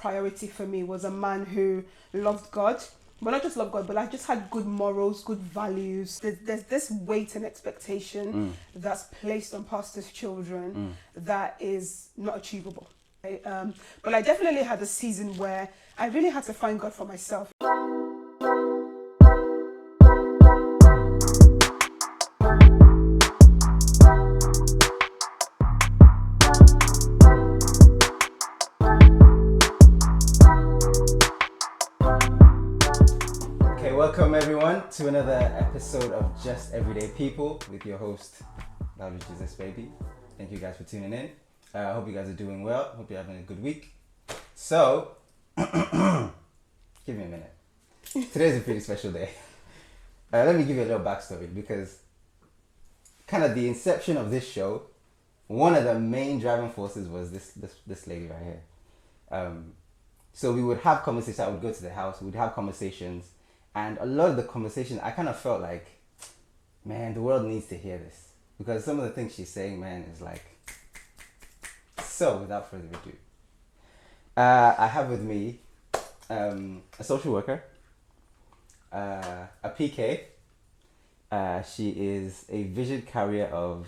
priority for me was a man who loved God. But not just loved God, but like just had good morals, good values. There's this weight and expectation that's placed on pastors' children that is not achievable. But I definitely had a season where I really had to find God for myself. Welcome everyone to another episode of Just Everyday People with your host, Loud Jesus Baby. Thank you guys for tuning in. I hope you guys are doing well. Hope you're having a good week. So, give me a minute. Today's a pretty special day. Let me give you a little backstory because kind of the inception of this show, one of the main driving forces was this lady right here. So we would have conversations. I would go to the house. We would have conversations. And a lot of the conversation, I kind of felt like, man, the world needs to hear this. Because some of the things she's saying, man, is like... So, without further ado, I have with me a social worker, a PK. She is a vision carrier of...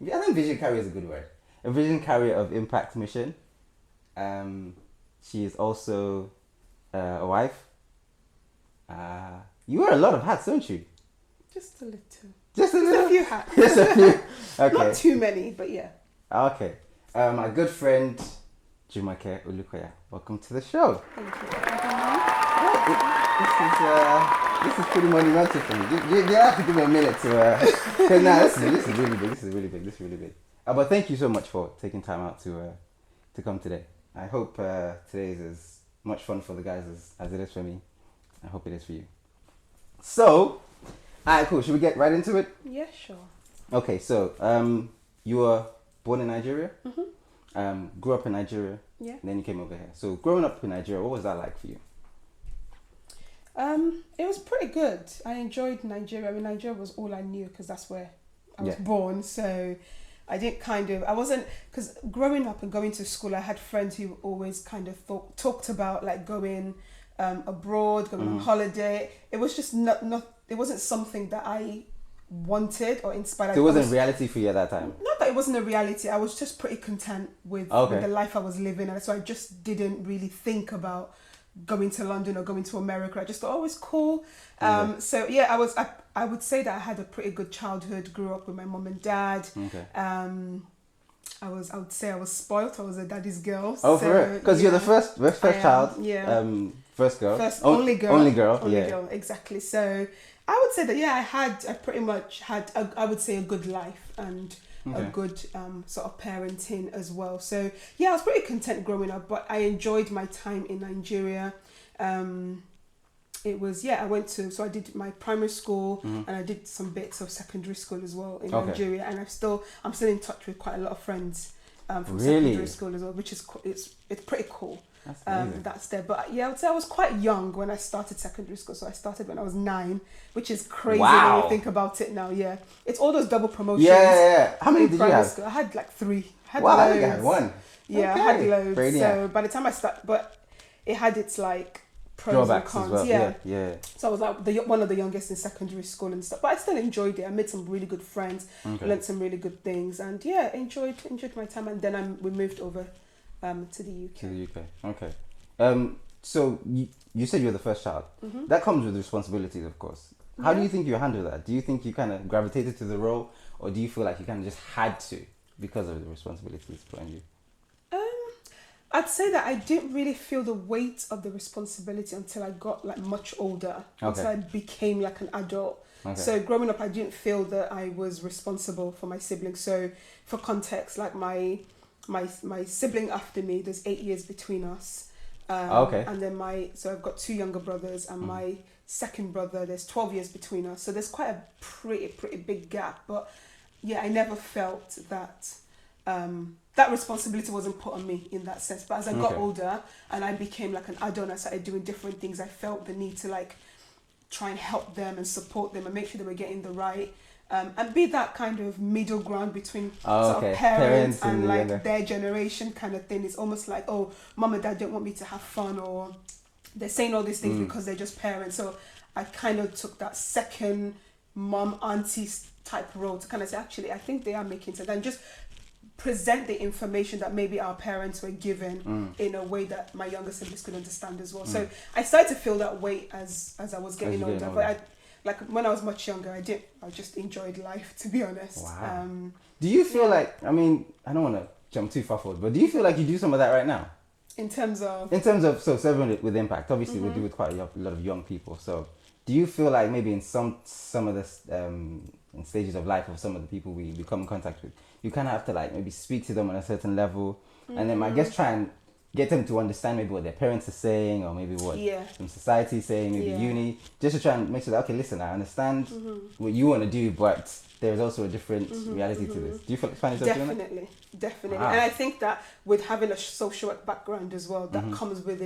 I think vision carrier is a good word. A vision carrier of Impact Mission. She is also a wife. You wear a lot of hats, don't you? Just a little. Just a little? Just a few hats. Just a few. Okay. Not too many, but yeah. Okay. My good friend, Jumoke. Welcome to the show. Thank you. This is pretty monumental for me. You have to give me a minute to... Because now this is really big. This is really big. But thank you so much for taking time out to come today. I hope today is as much fun for the guys as it is for me. I hope it is for you. So, alright, cool. Should we get right into it? Yeah, sure. Okay, so you were born in Nigeria. Grew up in Nigeria. Yeah. And then you came over here. So, growing up in Nigeria, what was that like for you? It was pretty good. I enjoyed Nigeria. I mean, Nigeria was all I knew because that's where I was born. So, I didn't because growing up and going to school, I had friends who always kind of talked about like going abroad, going on holiday. It was just not. It wasn't something that I wanted or inspired. So it wasn't reality for you at that time? Not that it wasn't a reality. I was just pretty content with the life I was living, and so I just didn't really think about going to London or going to America. I just thought, oh, it's cool. So yeah, I would say that I had a pretty good childhood. Grew up with my mom and dad. Okay. I would say I was spoilt. I was a daddy's girl. Oh, so, for real? Because you're the first child. Yeah. First girl. Only girl. Only girl. Only girl. Exactly. So I would say that I pretty much had I would say a good life and a good sort of parenting as well. So yeah, I was pretty content growing up, but I enjoyed my time in Nigeria. It was I did my primary school and I did some bits of secondary school as well in Nigeria, and I'm still in touch with quite a lot of friends from secondary school as well, which is it's pretty cool. That's there. But yeah, I would say I was quite young when I started secondary school. So I started when I was 9, which is crazy when you think about it now. Yeah, it's all those double promotions. Yeah. How many did you have? School. I had like 3. I think I had 1. Yeah, I had loads. So by the time I started, but it had its like pros and cons. As well. Yeah. So I was like one of the youngest in secondary school and stuff, but I still enjoyed it. I made some really good friends, learned some really good things, and yeah, enjoyed my time. And then we moved over to the UK. To the UK. Okay. So you said you're the first child. That comes with responsibilities, of course. How do you think you handle that? Do you think you kind of gravitated to the role, or do you feel like you kind of just had to because of the responsibilities put on you? I'd say that I didn't really feel the weight of the responsibility until I got like much older, until I became like an adult. So growing up, I didn't feel that I was responsible for my siblings. So for context, like my sibling after me, there's 8 years between us. And then so I've got 2 younger brothers, and my second brother, there's 12 years between us. So there's quite a pretty big gap. But yeah, I never felt that that responsibility wasn't put on me in that sense. But as I got older and I became like an adult, I started doing different things. I felt the need to like try and help them and support them and make sure they were getting the right and be that kind of middle ground between Oh, sort okay. of parents Parents and and the like younger. their generation kind of thing. It's almost like, oh, mom and dad don't want me to have fun, or they're saying all these things because they're just parents. So I kind of took that second mom, auntie type role to kind of say, actually, I think they are making sense, and just present the information that maybe our parents were given in a way that my younger siblings could understand as well. So I started to feel that weight as I was getting you older. getting But like when I was much younger, I just enjoyed life, to be honest. Wow. Do you feel like, I mean, I don't want to jump too far forward, but do you feel like you do some of that right now? In terms of, So serving with impact, obviously we do with quite a lot of young people. So do you feel like maybe in some of the in stages of life of some of the people we come in contact with, you kind of have to like maybe speak to them on a certain level, and then I guess try and get them to understand maybe what their parents are saying, or maybe what some society is saying, maybe uni, just to try and make sure that, okay, listen, I understand what you want to do, but there's also a different reality to this. Do you find yourself doing that? Definitely. Wow. And I think that with having a social work background as well, that comes with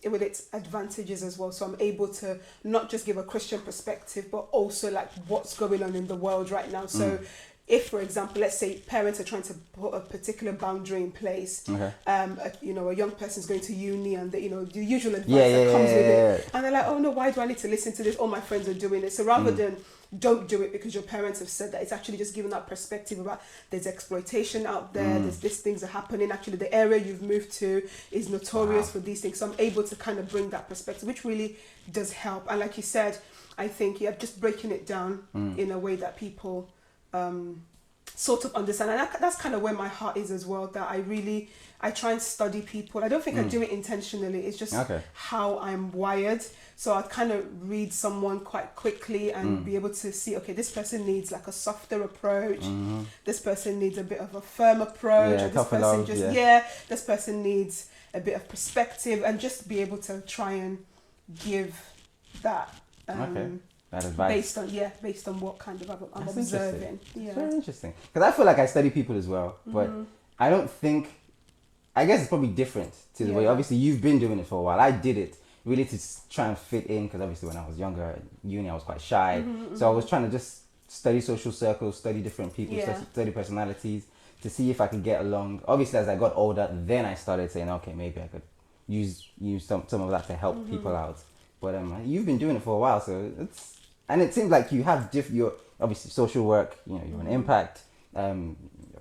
with its advantages as well. So I'm able to not just give a Christian perspective, but also like what's going on in the world right now. So if, for example, let's say parents are trying to put a particular boundary in place, a young person's going to uni, and the usual advice that comes with it, and they're like, oh no, why do I need to listen to this? All my friends are doing it. So rather than don't do it because your parents have said that, it's actually just giving that perspective about there's exploitation out there, there's these things are happening. Actually, the area you've moved to is notorious for these things. So I'm able to kind of bring that perspective, which really does help. And like you said, I think just breaking it down in a way that people sort of understand, and that's kind of where my heart is as well, that I try and study people. I don't think I do it intentionally, it's just how I'm wired. So I kind of read someone quite quickly and be able to see, okay, this person needs like a softer approach, this person needs a bit of a firm approach, or this person this person needs a bit of perspective, and just be able to try and give that that advice based on what kind of I'm That's observing. It's very interesting, because I feel like I study people as well, but I don't think, I guess it's probably different to the way, obviously you've been doing it for a while. I did it really to try and fit in, because obviously when I was younger at uni I was quite shy, so I was trying to just study social circles, study different people, study personalities, to see if I could get along. Obviously as I got older, then I started saying, okay, maybe I could use some of that to help people out. But you've been doing it for a while, so it seems like you have your obviously social work, you're an impact,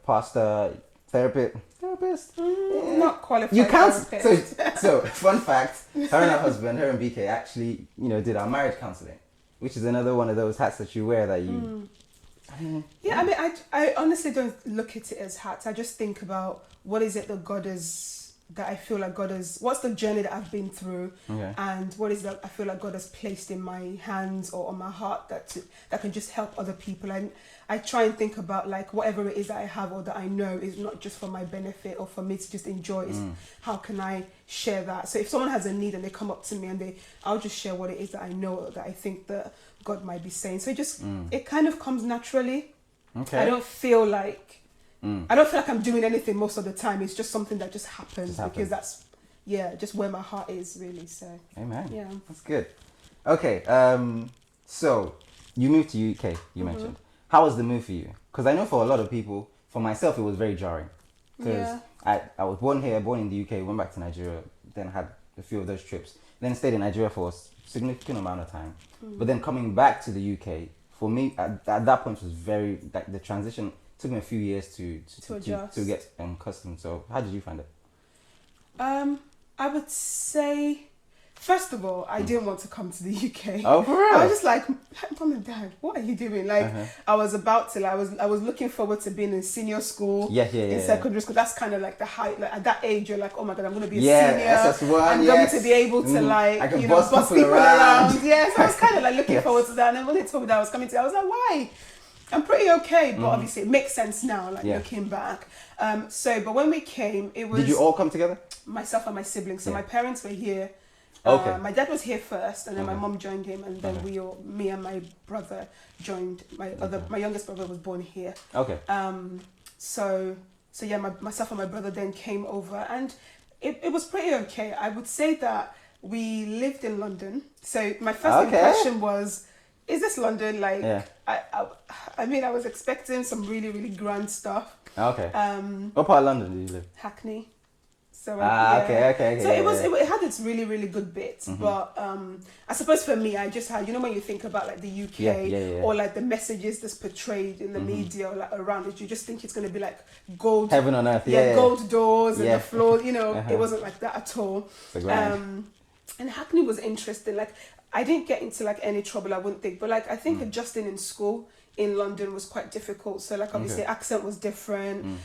pastor, therapist. Not qualified. You can't. So fun fact: her and her husband, her and BK, actually, did our marriage counselling, which is another one of those hats that you wear that you. I mean, I honestly don't look at it as hats. I just think about what is it that I feel like God has, what's the journey that I've been through, and what is that I feel like God has placed in my hands or on my heart that can just help other people. And I try and think about like whatever it is that I have or that I know is not just for my benefit or for me to just enjoy, is how can I share that. So if someone has a need and they come up to me and I'll just share what it is that I know, that I think that God might be saying. So it kind of comes naturally. I don't feel like I'm doing anything most of the time. It's just something that just happens because that's just where my heart is, really. So amen. Yeah, that's good. Okay, so you moved to UK, you mentioned. How was the move for you? Because I know for a lot of people, for myself it was very jarring, because I was born here, born in the UK, went back to Nigeria, then had a few of those trips, then stayed in Nigeria for a significant amount of time, but then coming back to the UK, for me at that point was very, like, the transition took me a few years to get accustomed. So how did you find it? I would say, first of all, I didn't want to come to the UK. Oh, for real? I was just like, Mom and Dad, what are you doing? Like, I was looking forward to being in senior school, in secondary school. That's kind of like the height. Like at that age, you're like, oh my God, I'm going to be a senior. SS1, I'm going to be able to bust people around. Yes, I was kind of like looking forward to that. And then when they told me that I was coming to, I was like, why? I'm pretty okay, but obviously it makes sense now, like looking back. But when we came, it was... Did you all come together? Myself and my siblings. So my parents were here. Okay. My dad was here first, and then my mom joined him, and then me and my brother joined. My youngest brother was born here. Okay. Myself and my brother then came over, and it was pretty okay. I would say that we lived in London. So my first impression was is this London? Like, Yeah. I mean, I was expecting some really, really grand stuff. Okay. What part of London do you live? Hackney. So okay. So it had its really, really good bits, but I suppose for me, I just had, you know, when you think about like the UK or like the messages that's portrayed in the media or like around it, you just think it's going to be like gold, heaven on earth, gold doors and the floor. You know, it wasn't like that at all. And Hackney was interesting. Like, I didn't get into like any trouble, I wouldn't think, but like I think adjusting in school in London was quite difficult. So like obviously accent was different.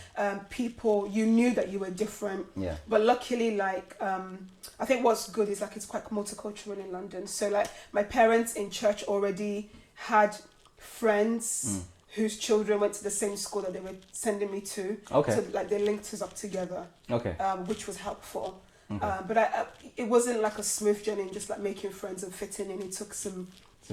People, you knew that you were different. Yeah. But luckily, like I think what's good is like it's quite multicultural in London. So like my parents in church already had friends whose children went to the same school that they were sending me to. Okay. So like they linked us up together. Okay. Which was helpful. But it wasn't like a smooth journey in just like making friends and fitting in. It took some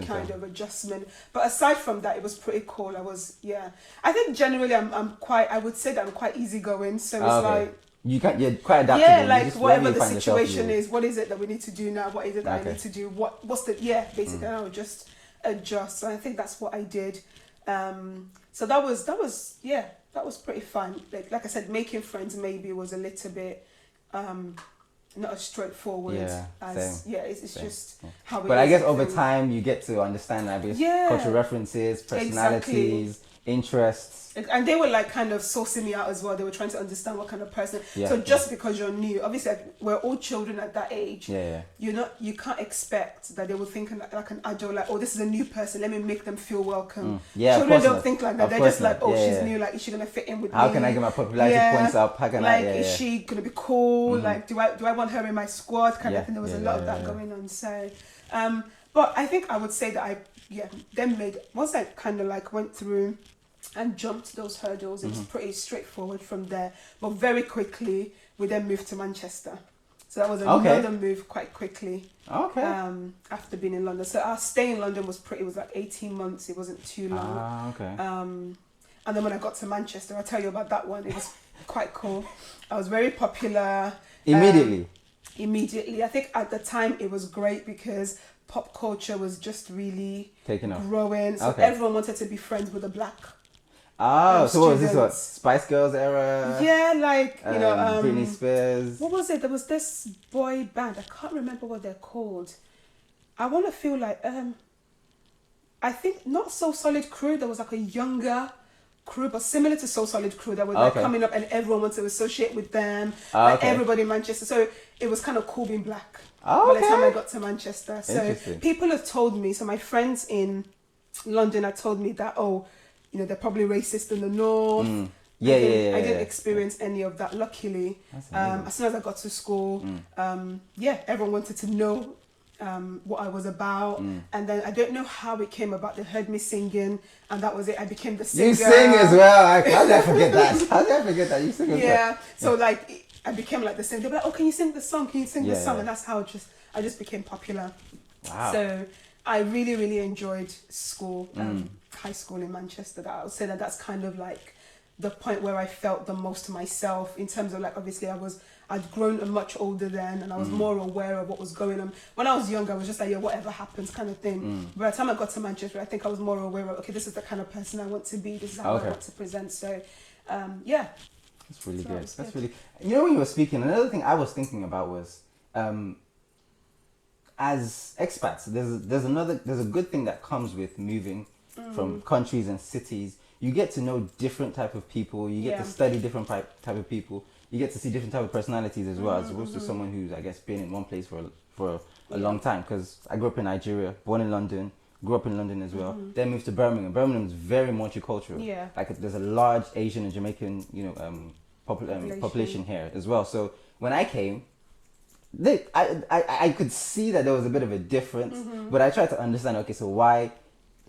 kind of adjustment, but aside from that, it was pretty cool. I think generally I would say that I'm quite easygoing, so it's like you're quite adaptable. Yeah, like whatever the situation is, what is it that we need to do now? What is it that I need to do? What's the basically I would just adjust. So I think that's what I did. So that was pretty fun. Like I said, making friends maybe was a little bit not as straightforward as it's just how it is. But I guess over time you get to understand cultural references, personalities, interests. And they were like kind of sourcing me out as well. They were trying to understand what kind of person. Just because you're new, obviously like, we're all children at that age. You can't expect that they will think like an adult, like, oh, this is a new person, let me make them feel welcome. Children don't think like that. They're just like, oh, she's new, like, is she gonna fit in with me? How can I get my popularity points up? How can is she gonna be cool? Like, do I want her in my squad? Kind of thing. There was a lot of that going on. So but I think I would say that once I kind of like went through and jumped those hurdles, it was pretty straightforward from there. But very quickly, we then moved to Manchester. So that was another move quite quickly. After being in London. So our stay in London was like 18 months. It wasn't too long. And then when I got to Manchester, I'll tell you about that one. It was quite cool. I was very popular. Immediately. I think at the time it was great because pop culture was just really growing. So everyone wanted to be friends with a black so what was this? What, Spice Girls era? Yeah, like, Britney Spears. What was it? There was this boy band. I can't remember what they're called. I want to feel like, I think not So Solid Crew. There was like a younger crew, but similar to So Solid Crew that were like coming up, and everyone wanted to associate with them. Like everybody in Manchester. So it was kind of cool being black by the time I got to Manchester. So people have told me, so my friends in London have told me that, they're probably racist in the north. I didn't experience any of that, luckily. As soon as I got to school, everyone wanted to know what I was about. And then I don't know how it came about. They heard me singing, and that was it. I became the singer. You sing as well. How did I forget that? How did I forget that? You sing as well. Yeah. So like, I became like the singer. They were like, oh, can you sing the song? Can you sing the song? And that's how I just became popular. Wow. So I really, really enjoyed school, high school in Manchester. That I would say that's kind of like the point where I felt the most myself, in terms of like, obviously I'd grown much older then, and I was more aware of what was going on. When I was younger, I was just like, whatever happens kind of thing. By the time I got to Manchester, I think I was more aware of, okay, this is the kind of person I want to be, this is how I want to present. So that's really good. That's really, when you were speaking, another thing I was thinking about was as expats, there's a good thing that comes with moving from countries and cities. You get to know different type of people. You get to study different type of people. You get to see different type of personalities as well, as opposed to someone who's, I guess, been in one place for a long time. Because I grew up in Nigeria, born in London, grew up in London as well. Then moved to Birmingham. Birmingham is very multicultural. Yeah. Like, there's a large Asian and Jamaican, population here as well. So when I came, I could see that there was a bit of a difference, but I tried to understand. Okay, so why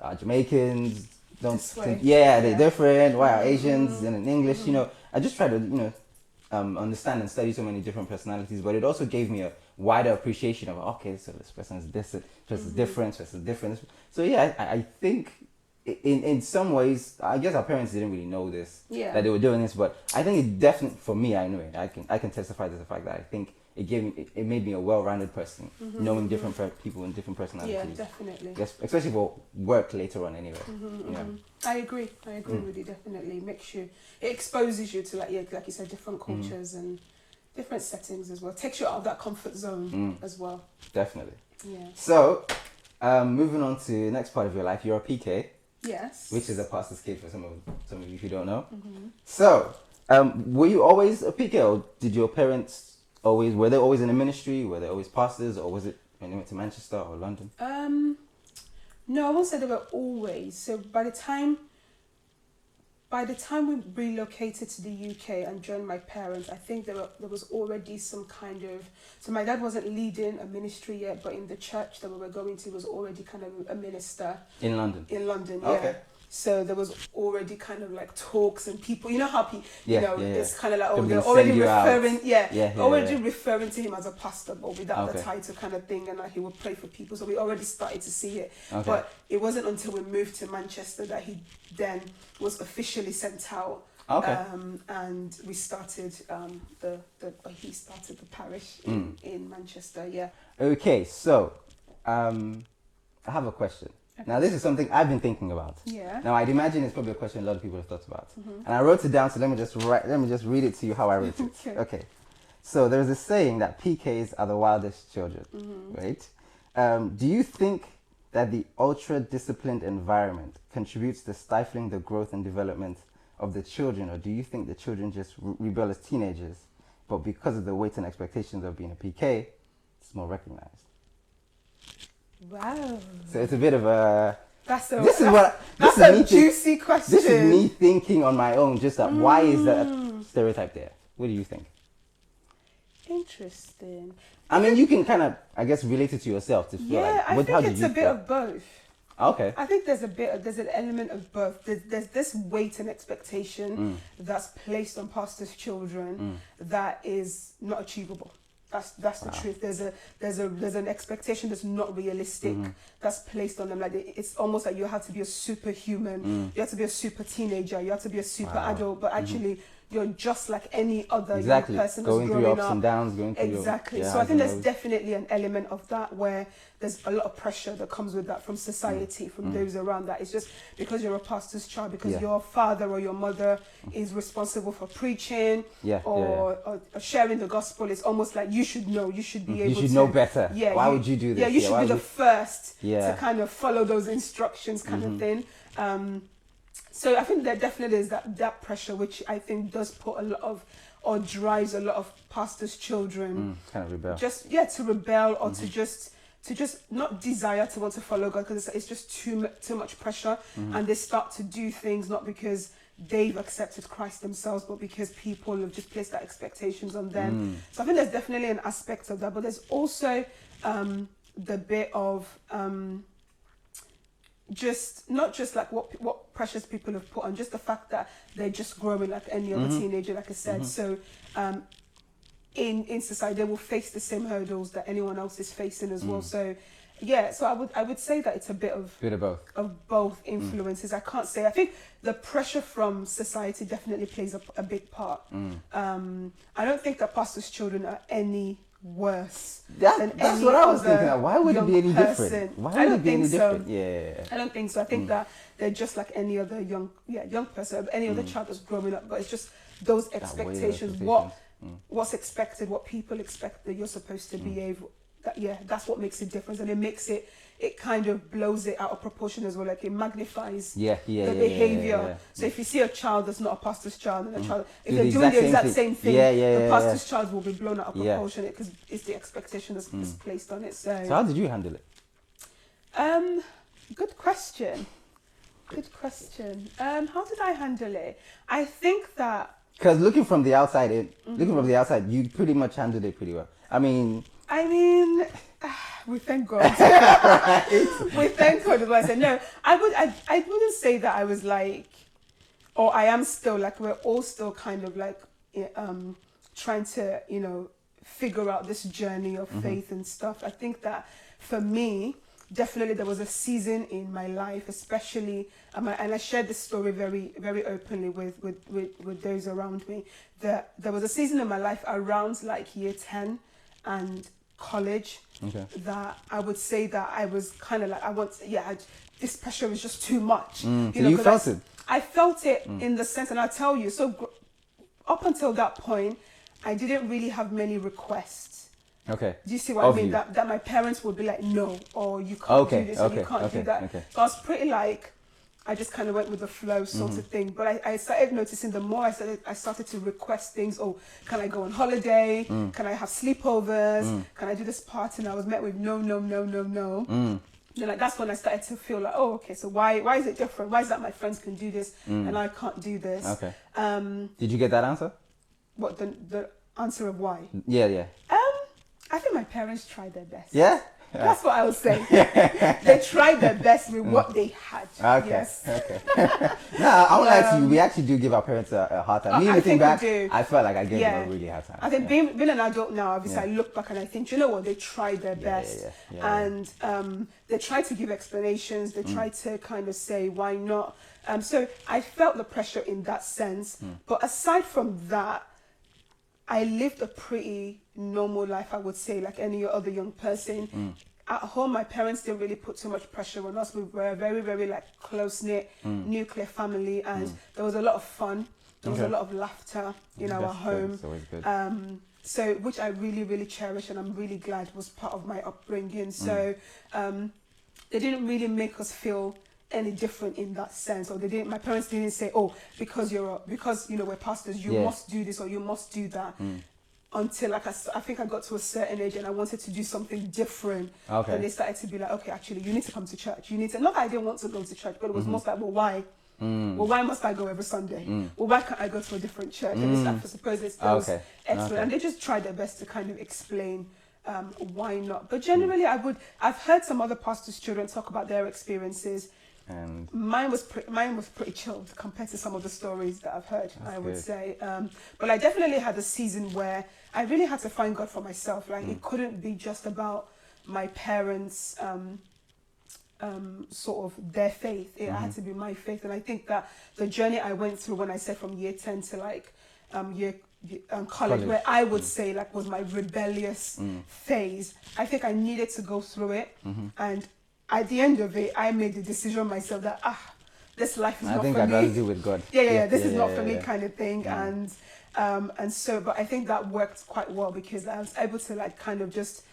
are Jamaicans don't think, they're different? Why are Asians and in English? I just tried to understand and study so many different personalities, but it also gave me a wider appreciation of, okay, so this person is this is different, this is different. So I think in some ways, I guess our parents didn't really know this, that they were doing this, but I think it definitely, for me, I know it. I can testify to the fact that I think it made me a well-rounded person, knowing different people and different personalities. Yeah, definitely. Yes, especially for work later on anyway. I agree with you, definitely. Makes you, it exposes you to, like you said, different cultures and different settings as well. Takes you out of that comfort zone as well. Definitely. Yeah. So, moving on to the next part of your life, you're a PK. Yes. Which is a pastor's kid for some of you who don't know. So, were you always a PK, or did your parents were they always in the ministry? Were they always pastors, or was it when they went to Manchester or London? No, I won't say they were always. So by the time we relocated to the UK and joined my parents, I think there was already some kind of... So my dad wasn't leading a ministry yet, but in the church that we were going to was already kind of a minister. In London? In London, yeah. Okay. So there was already kind of like talks and people, you know how people, it's kind of like, They're they're already referring, referring to him as a pastor, but without the title kind of thing, and like he would pray for people. So we already started to see it. Okay. But it wasn't until we moved to Manchester that he then was officially sent out. Okay. And we started he started the parish in Manchester, yeah. Okay, so I have a question. Okay. Now, this is something I've been thinking about. Yeah. Now, I'd imagine it's probably a question a lot of people have thought about. And I wrote it down, so let me just read it to you how I wrote it. Okay. So there's a saying that PKs are the wildest children, right? Do you think that the ultra-disciplined environment contributes to stifling the growth and development of the children, or do you think the children just rebel as teenagers, but because of the weight and expectations of being a PK, it's more recognized? Wow. So it's a bit of a... That's a juicy question. This is me thinking on my own, just that why is that stereotype there? What do you think? Interesting. I mean, you can kind of, I guess, relate it to yourself to feel like... I think it's a bit of both. Okay. I think there's an element of both. There's this weight and expectation that's placed on pastors' children that is not achievable. That's the truth. There's an expectation that's not realistic that's placed on them. Like it's almost like you have to be a superhuman. You have to be a super teenager. You have to be a super adult. But actually, you're just like any other young person going that's through growing ups up. And downs, going through exactly. So I think there's definitely an element of that where there's a lot of pressure that comes with that from society, from those around that. It's just because you're a pastor's child, because your father or your mother is responsible for preaching or sharing the gospel. It's almost like you should know, you should be able to... You should know better. Yeah, why would you do this? Yeah, you should be the first to kind of follow those instructions kind of thing. So I think there definitely is that pressure, which I think does put a lot of, or drives a lot of pastors' children kind of rebel. Just to rebel or to just not desire to want to follow God, because it's just too much pressure, and they start to do things not because they've accepted Christ themselves, but because people have just placed that expectations on them. So I think there's definitely an aspect of that, but there's also the bit of just not just like what pressures people have put on, just the fact that they're just growing like any other teenager, like I said. So in society they will face the same hurdles that anyone else is facing as well. So so I would say that it's a bit of both influences. I can't say. I think the pressure from society definitely plays a big part. I don't think that pastors' children are any worse than that's any what I was other thinking. Why would it be any different? Why would it be any different? Yeah. I don't think so. I think that they're just like any other young person, any other child that's growing up. But it's just those expectations. What's expected, what people expect that you're supposed to behave. That's what makes it different, and it makes it kind of blows it out of proportion as well. Like it magnifies the behavior. So if you see a child that's not a pastor's child and a child, if they're doing the exact same thing, the pastor's child will be blown out of proportion because it's the expectation that's placed on it. So how did you handle it? Good question. How did I handle it? I think that because looking from the outside, you pretty much handled it pretty well. I mean, we thank God. We thank God. As I said, no, I wouldn't say that I was like, or I am still like, we're all still kind of like trying to figure out this journey of faith and stuff. I think that for me, definitely there was a season in my life, especially, and I shared this story very, very openly with those around me, that there was a season in my life around like year 10, and college. Okay. That I would say that I was kind of like this pressure is just too much. So you felt it. I felt it in the sense, and I'll tell you. So up until that point, I didn't really have many requests. Okay. Do you see what I mean? That my parents would be like, no, or you can't do this, or you can't do that. Okay. So I was pretty like, I just kind of went with the flow sort of thing. But I started noticing the more I started to request things. Oh, can I go on holiday? Can I have sleepovers? Can I do this party? And I was met with no. Then that's when I started to feel like, oh, okay, so why is it different? Why is that my friends can do this and I can't do this? Okay. Did you get that answer? What, the answer of why? Yeah. I think my parents tried their best. Yeah? That's what I would say. They tried their best with what they had. Okay. Yes. Okay. No, I won't lie to you. We actually do give our parents a hard time. Me looking back, I felt like I gave them a really hard time. I think being an adult now, obviously, I look back and I think, you know what, they tried their best. And they tried to give explanations. They tried to kind of say, why not? So I felt the pressure in that sense. But aside from that, I lived a pretty normal life, I would say, like any other young person. At home, my parents didn't really put too much pressure on us. We were a very, very like close-knit nuclear family, and there was a lot of fun. There was a lot of laughter in our home. That's always good. So which I really, really cherish, and I'm really glad was part of my upbringing. So they didn't really make us feel any different in that sense, or my parents didn't say, oh, because we're pastors, you must do this or you must do that. Until like I think I got to a certain age and I wanted to do something different. And they started to be like, okay, actually you need to come to church. You need to, not that I didn't want to go to church, but it was most like, well, why? Well, why must I go every Sunday? Well, why can't I go to a different church? And I suppose it's those extra, and they just tried their best to kind of explain why not. But generally, I've heard some other pastors' children talk about their experiences. And mine was pretty chilled compared to some of the stories that I've heard. I would say, but I definitely had a season where I really had to find God for myself. Like it couldn't be just about my parents, sort of their faith. It had to be my faith, and I think that the journey I went through when I said from year 10 to like college, where I would say like was my rebellious phase. I think I needed to go through it, and at the end of it, I made the decision myself that this life is not for me. I think I'd rather do with God. This is not for me, kind of thing. And so, but I think that worked quite well because I was able to like kind of just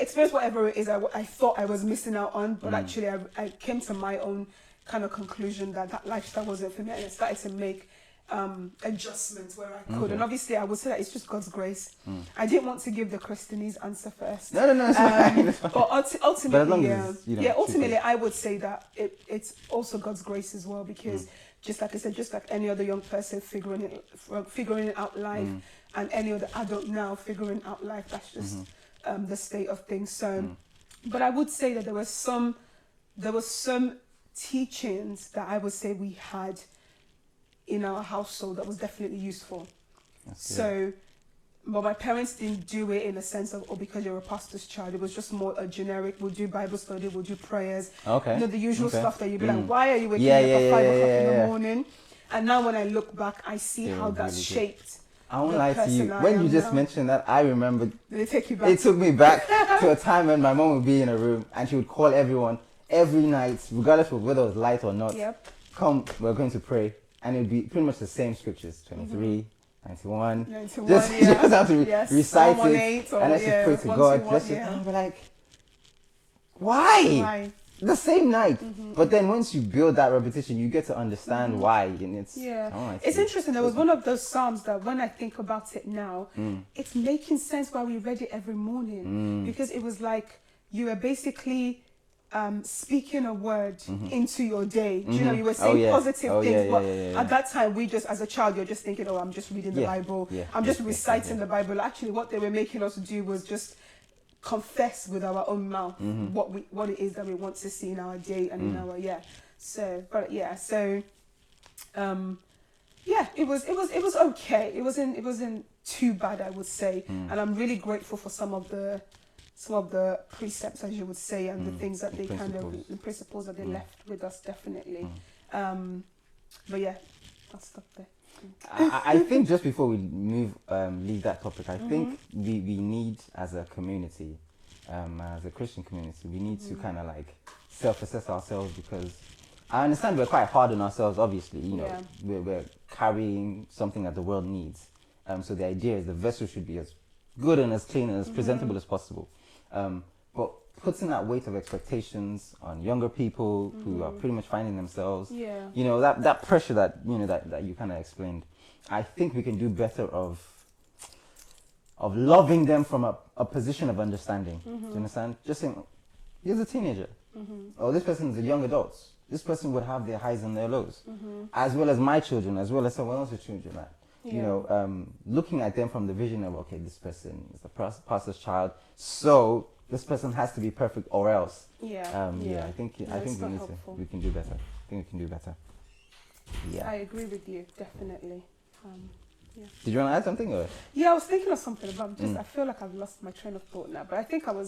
experience whatever it is I thought I was missing out on, but actually I came to my own kind of conclusion that lifestyle wasn't for me, and I started to make adjustments where I could. And obviously I would say that it's just God's grace. I didn't want to give the Christianese answer first. No, it's fine. It's fine. But ultimately, ultimately I would say that it's also God's grace as well, because just like I said, just like any other young person figuring out life, and any other adult now figuring out life, that's just the state of things. So, but I would say that there was some teachings that I would say we had in our household that was definitely useful. So, but my parents didn't do it in a sense of, because you're a pastor's child. It was just more a generic, we'll do Bible study, we'll do prayers. The usual stuff that you'd be like, why are you waking up at 5 o'clock in the morning? And now when I look back, I see how that shaped. I won't lie to you. When you just mentioned that, I remember. Did they take you back? It took me back to a time when my mom would be in a room and she would call everyone every night, regardless of whether it was light or not. Come, we're going to pray. And it would be pretty much the same scriptures, 23, 91. Just have to recite it, and let's just pray to God. And we're like, why? The same night. But then once you build that repetition, you get to understand why. And it's interesting. There was one of those psalms that when I think about it now, it's making sense why we read it every morning. Because it was like you were basically speaking a word into your day. Do you know, you were saying positive things, but at that time, we just, as a child, you're just thinking, I'm just reading the Bible. I'm just reciting the Bible. Actually, what they were making us do was just confess with our own mouth what it is that we want to see in our day and in our it was okay. It wasn't too bad, I would say. And I'm really grateful for some of the precepts, as you would say, and the things that the principles that they left with us, definitely. But yeah, I'll stop there. I think just before we leave that topic, I think we need as a community, as a Christian community, we need to kind of like self-assess ourselves, because I understand we're quite hard on ourselves, obviously, you know, we're carrying something that the world needs. So the idea is the vessel should be as good and as clean and as presentable as possible. But putting that weight of expectations on younger people who are pretty much finding themselves, you know, that pressure that, you know, that you kind of explained, I think we can do better of loving them from a position of understanding. Do you understand? Just saying, here's a teenager. Or this person is a young adult. This person would have their highs and their lows, as well as my children, as well as someone else's children. You know, looking at them from the vision of, okay, this person is the pastor's child, so this person has to be perfect, or else. I think we can do better. I think we can do better. Yeah. I agree with you, definitely. Did you want to add something, or? Yeah, I was thinking of something, but I feel like I've lost my train of thought now. But I think I'm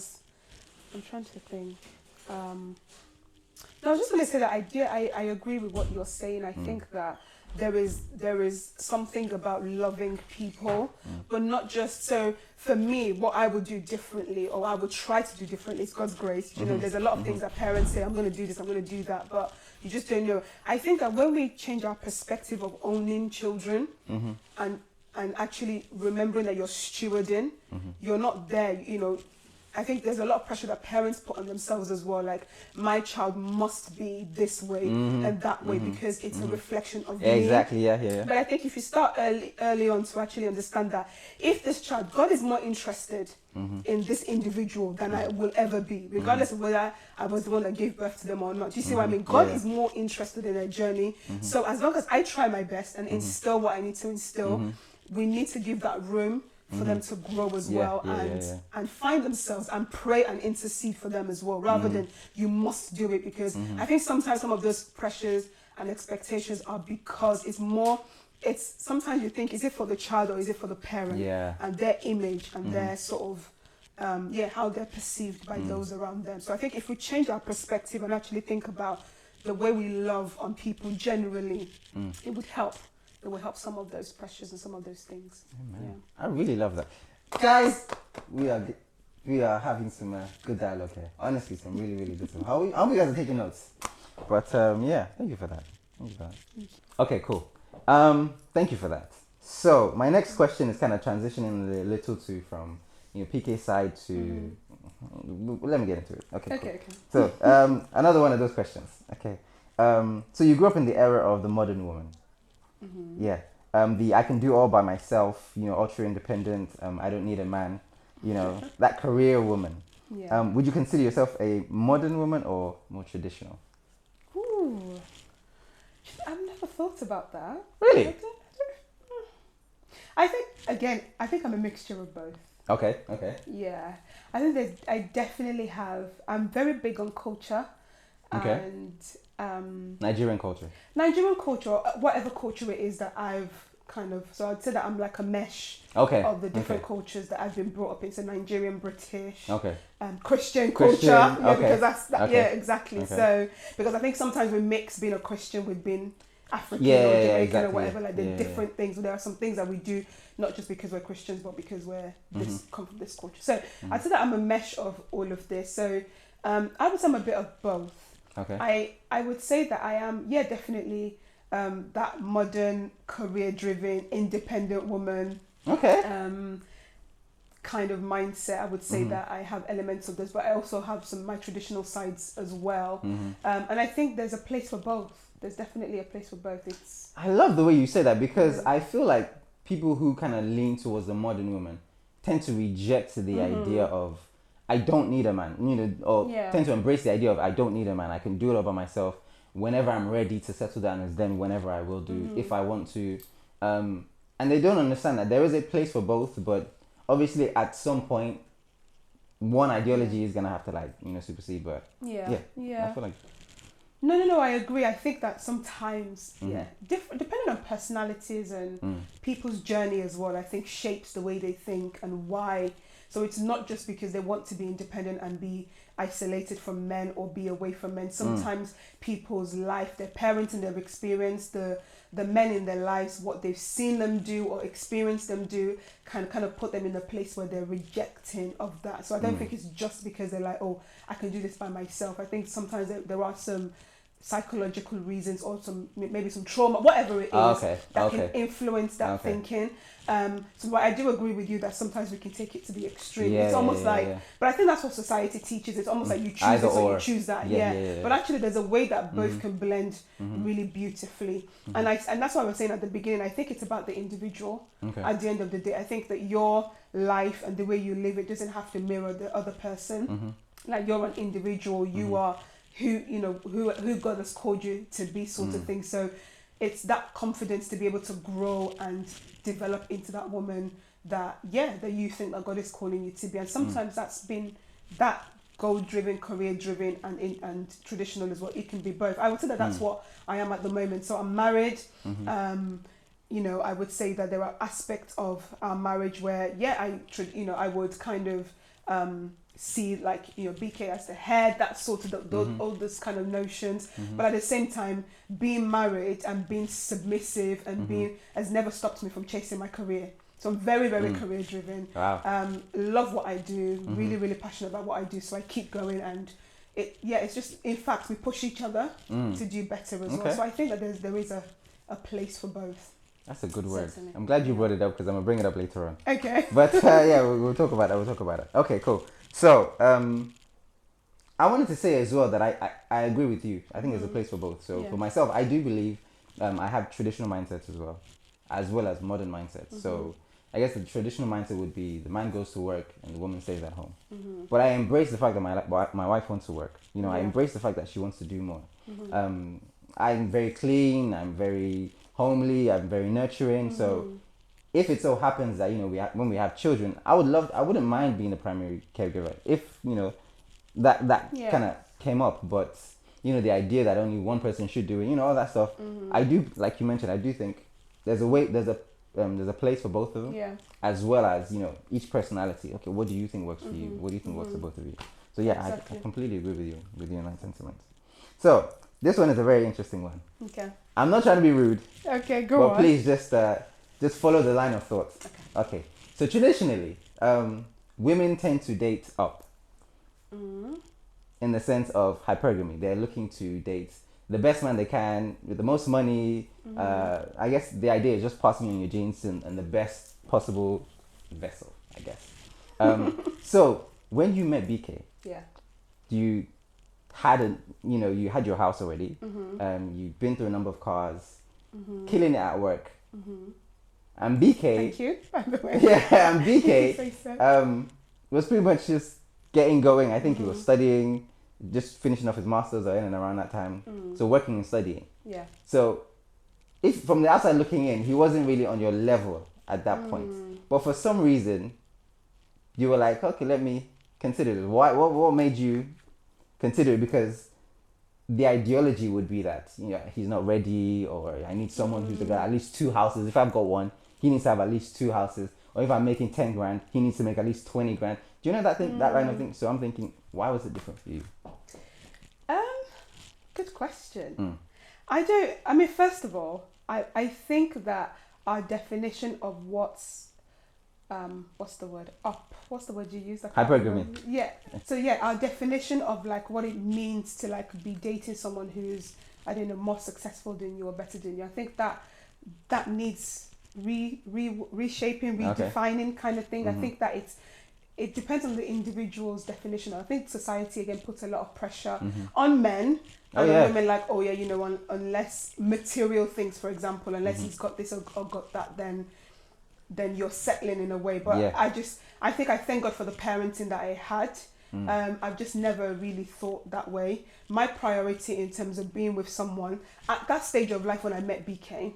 trying to think. No, I was just going to say that I agree with what you're saying. I think that there is something about loving people, but not just so. For me, what I would do differently, or I would try to do differently, is God's grace. You know, there's a lot of things that parents say, I'm going to do this, I'm going to do that, but you just don't know. I think that when we change our perspective of owning children and actually remembering that you're stewarding, you're not there, you know. I think there's a lot of pressure that parents put on themselves as well. Like, my child must be this way and that way because it's a reflection of me. Exactly, yeah. But I think if you start early on to actually understand that if this child, God is more interested in this individual than I will ever be, regardless of whether I was the one that gave birth to them or not. Do you see what I mean? God is more interested in their journey. So as long as I try my best and instill what I need to instill, we need to give that room for them to grow as well and find themselves and pray and intercede for them as well, rather than you must do it, because I think sometimes some of those pressures and expectations are because it's sometimes you think, is it for the child or is it for the parent and their image and their sort of how they're perceived by those around them. So I think if we change our perspective and actually think about the way we love on people generally, it would help. It will help some of those pressures and some of those things. I really love that. Guys, we are having some good dialogue here. Honestly, some really, really good stuff. How you guys are taking notes? But thank you for that. Okay, cool. Thank you for that. So my next question is kind of transitioning a little to from PK side to let me get into it. Okay. So another one of those questions. Okay. So you grew up in the era of the modern woman. I can do all by myself, ultra independent, I don't need a man, that career woman. Would you consider yourself a modern woman or more traditional? Ooh, I've never thought about that. Really? I think I'm a mixture of both. Okay. Yeah, I think I definitely have. I'm very big on culture. Okay. And Nigerian culture, whatever culture it is that I've so I'd say that I'm like a mesh of the different cultures that I've been brought up into: Nigerian, British, Christian culture. Because that's exactly. Okay. So because I think sometimes we mix being a Christian with being African or Jamaican or whatever. Like they're different things. There are some things that we do not just because we're Christians, but because we're come from this culture. So I'd say that I'm a mesh of all of this. So I would say I'm a bit of both. Okay. I would say that I am, definitely that modern, career-driven, independent woman. Okay. Kind of mindset. I would say that I have elements of this, but I also have my traditional sides as well. And I think there's a place for both. There's definitely a place for both. I love the way you say that, because I feel like people who kind of lean towards the modern woman tend to reject the idea of I don't need a man, tend to embrace the idea of I don't need a man. I can do it all by myself. Whenever I'm ready to settle down is then whenever I will do, if I want to. And they don't understand that there is a place for both, but obviously at some point, one ideology is going to have to supersede. But I feel like... No, I agree. I think that sometimes, depending on personalities and people's journey as well, I think shapes the way they think and why So it's not just because they want to be independent and be isolated from men or be away from men. Sometimes people's life, their parenting, their experience, the men in their lives, what they've seen them do or experienced them do, can kind of put them in a place where they're rejecting of that. So I don't think it's just because they're like, oh, I can do this by myself. I think sometimes there are some psychological reasons or maybe some trauma, whatever it is, that can influence that thinking. So I do agree with you that sometimes we can take it to the extreme. It's almost but I think that's what society teaches. It's almost like you choose either this or or. you choose that. Yeah. But actually there's a way that both can blend really beautifully. And that's what I was saying at the beginning. I think it's about the individual at the end of the day. I think that your life and the way you live, it doesn't have to mirror the other person. Like you're an individual, you are who God has called you to be, sort of thing. So it's that confidence to be able to grow and develop into that woman that you think that God is calling you to be. And sometimes that's been that goal-driven, career-driven, and traditional as well. It can be both. I would say that that's what I am at the moment. So I'm married. I would say that there are aspects of our marriage where I would kind of see BK as the head, that sort of all those kind of notions. But at the same time, being married and being submissive and being has never stopped me from chasing my career. So I'm very, very career driven. Wow. Love what I do, really, really passionate about what I do. So I keep going, and it's just, in fact, we push each other to do better as well. So I think that there is a place for both. That's a good word. Certainly. I'm glad you brought it up because I'm going to bring it up later on. Okay. But we'll talk about it. Okay, cool. So, I wanted to say as well that I agree with you. I think there's a place for both. So for myself, I do believe I have traditional mindsets as well as modern mindsets. So I guess the traditional mindset would be the man goes to work and the woman stays at home. But I embrace the fact that my wife wants to work. I embrace the fact that she wants to do more. I'm very clean. I'm very homely. I'm very nurturing. So if it so happens that when we have children, I wouldn't mind being the primary caregiver if that kind of came up. But the idea that only one person should do it, all that stuff. I do, like you mentioned, I do think there's a place for both of them, as well as each personality. Okay, what do you think works for you? What do you think works for both of you? So exactly. I completely agree with you in that sentiment. So this one is a very interesting one. Okay. I'm not trying to be rude. Okay, go on. But please just follow the line of thought. Okay. So traditionally, women tend to date up. In the sense of hypergamy. They're looking to date the best man they can with the most money. I guess the idea is just passing on your genes and the best possible vessel, I guess. So when you met BK, you had you had your house already. You've been through a number of cars, killing it at work. And BK, thank you, by the way. And BK was pretty much just getting going. I think he was studying, just finishing off his masters or in and around that time. So working and studying. Yeah. So if from the outside looking in, he wasn't really on your level at that point. But for some reason, you were like, okay, let me consider this. What made you consider it? Because the ideology would be that he's not ready, or I need someone who's got at least 2 houses. If I've got one, he needs to have at least 2 houses. Or if I'm making 10 grand, he needs to make at least 20 grand. Do you know that thing, that line of thing? So I'm thinking, why was it different for you? Good question. First of all, I think that our definition of what's the word? What's the word you use? Hypergamy. Yeah. So our definition of what it means to be dating someone who's, I don't know, more successful than you or better than you. I think that needs reshaping, redefining kind of thing. I think that it depends on the individual's definition. I think society again puts a lot of pressure on men and on women, unless material things, for example, unless he's got this or got that, then you're settling in a way. But I thank God for the parenting that I had. I've just never really thought that way. My priority in terms of being with someone at that stage of life when I met BK,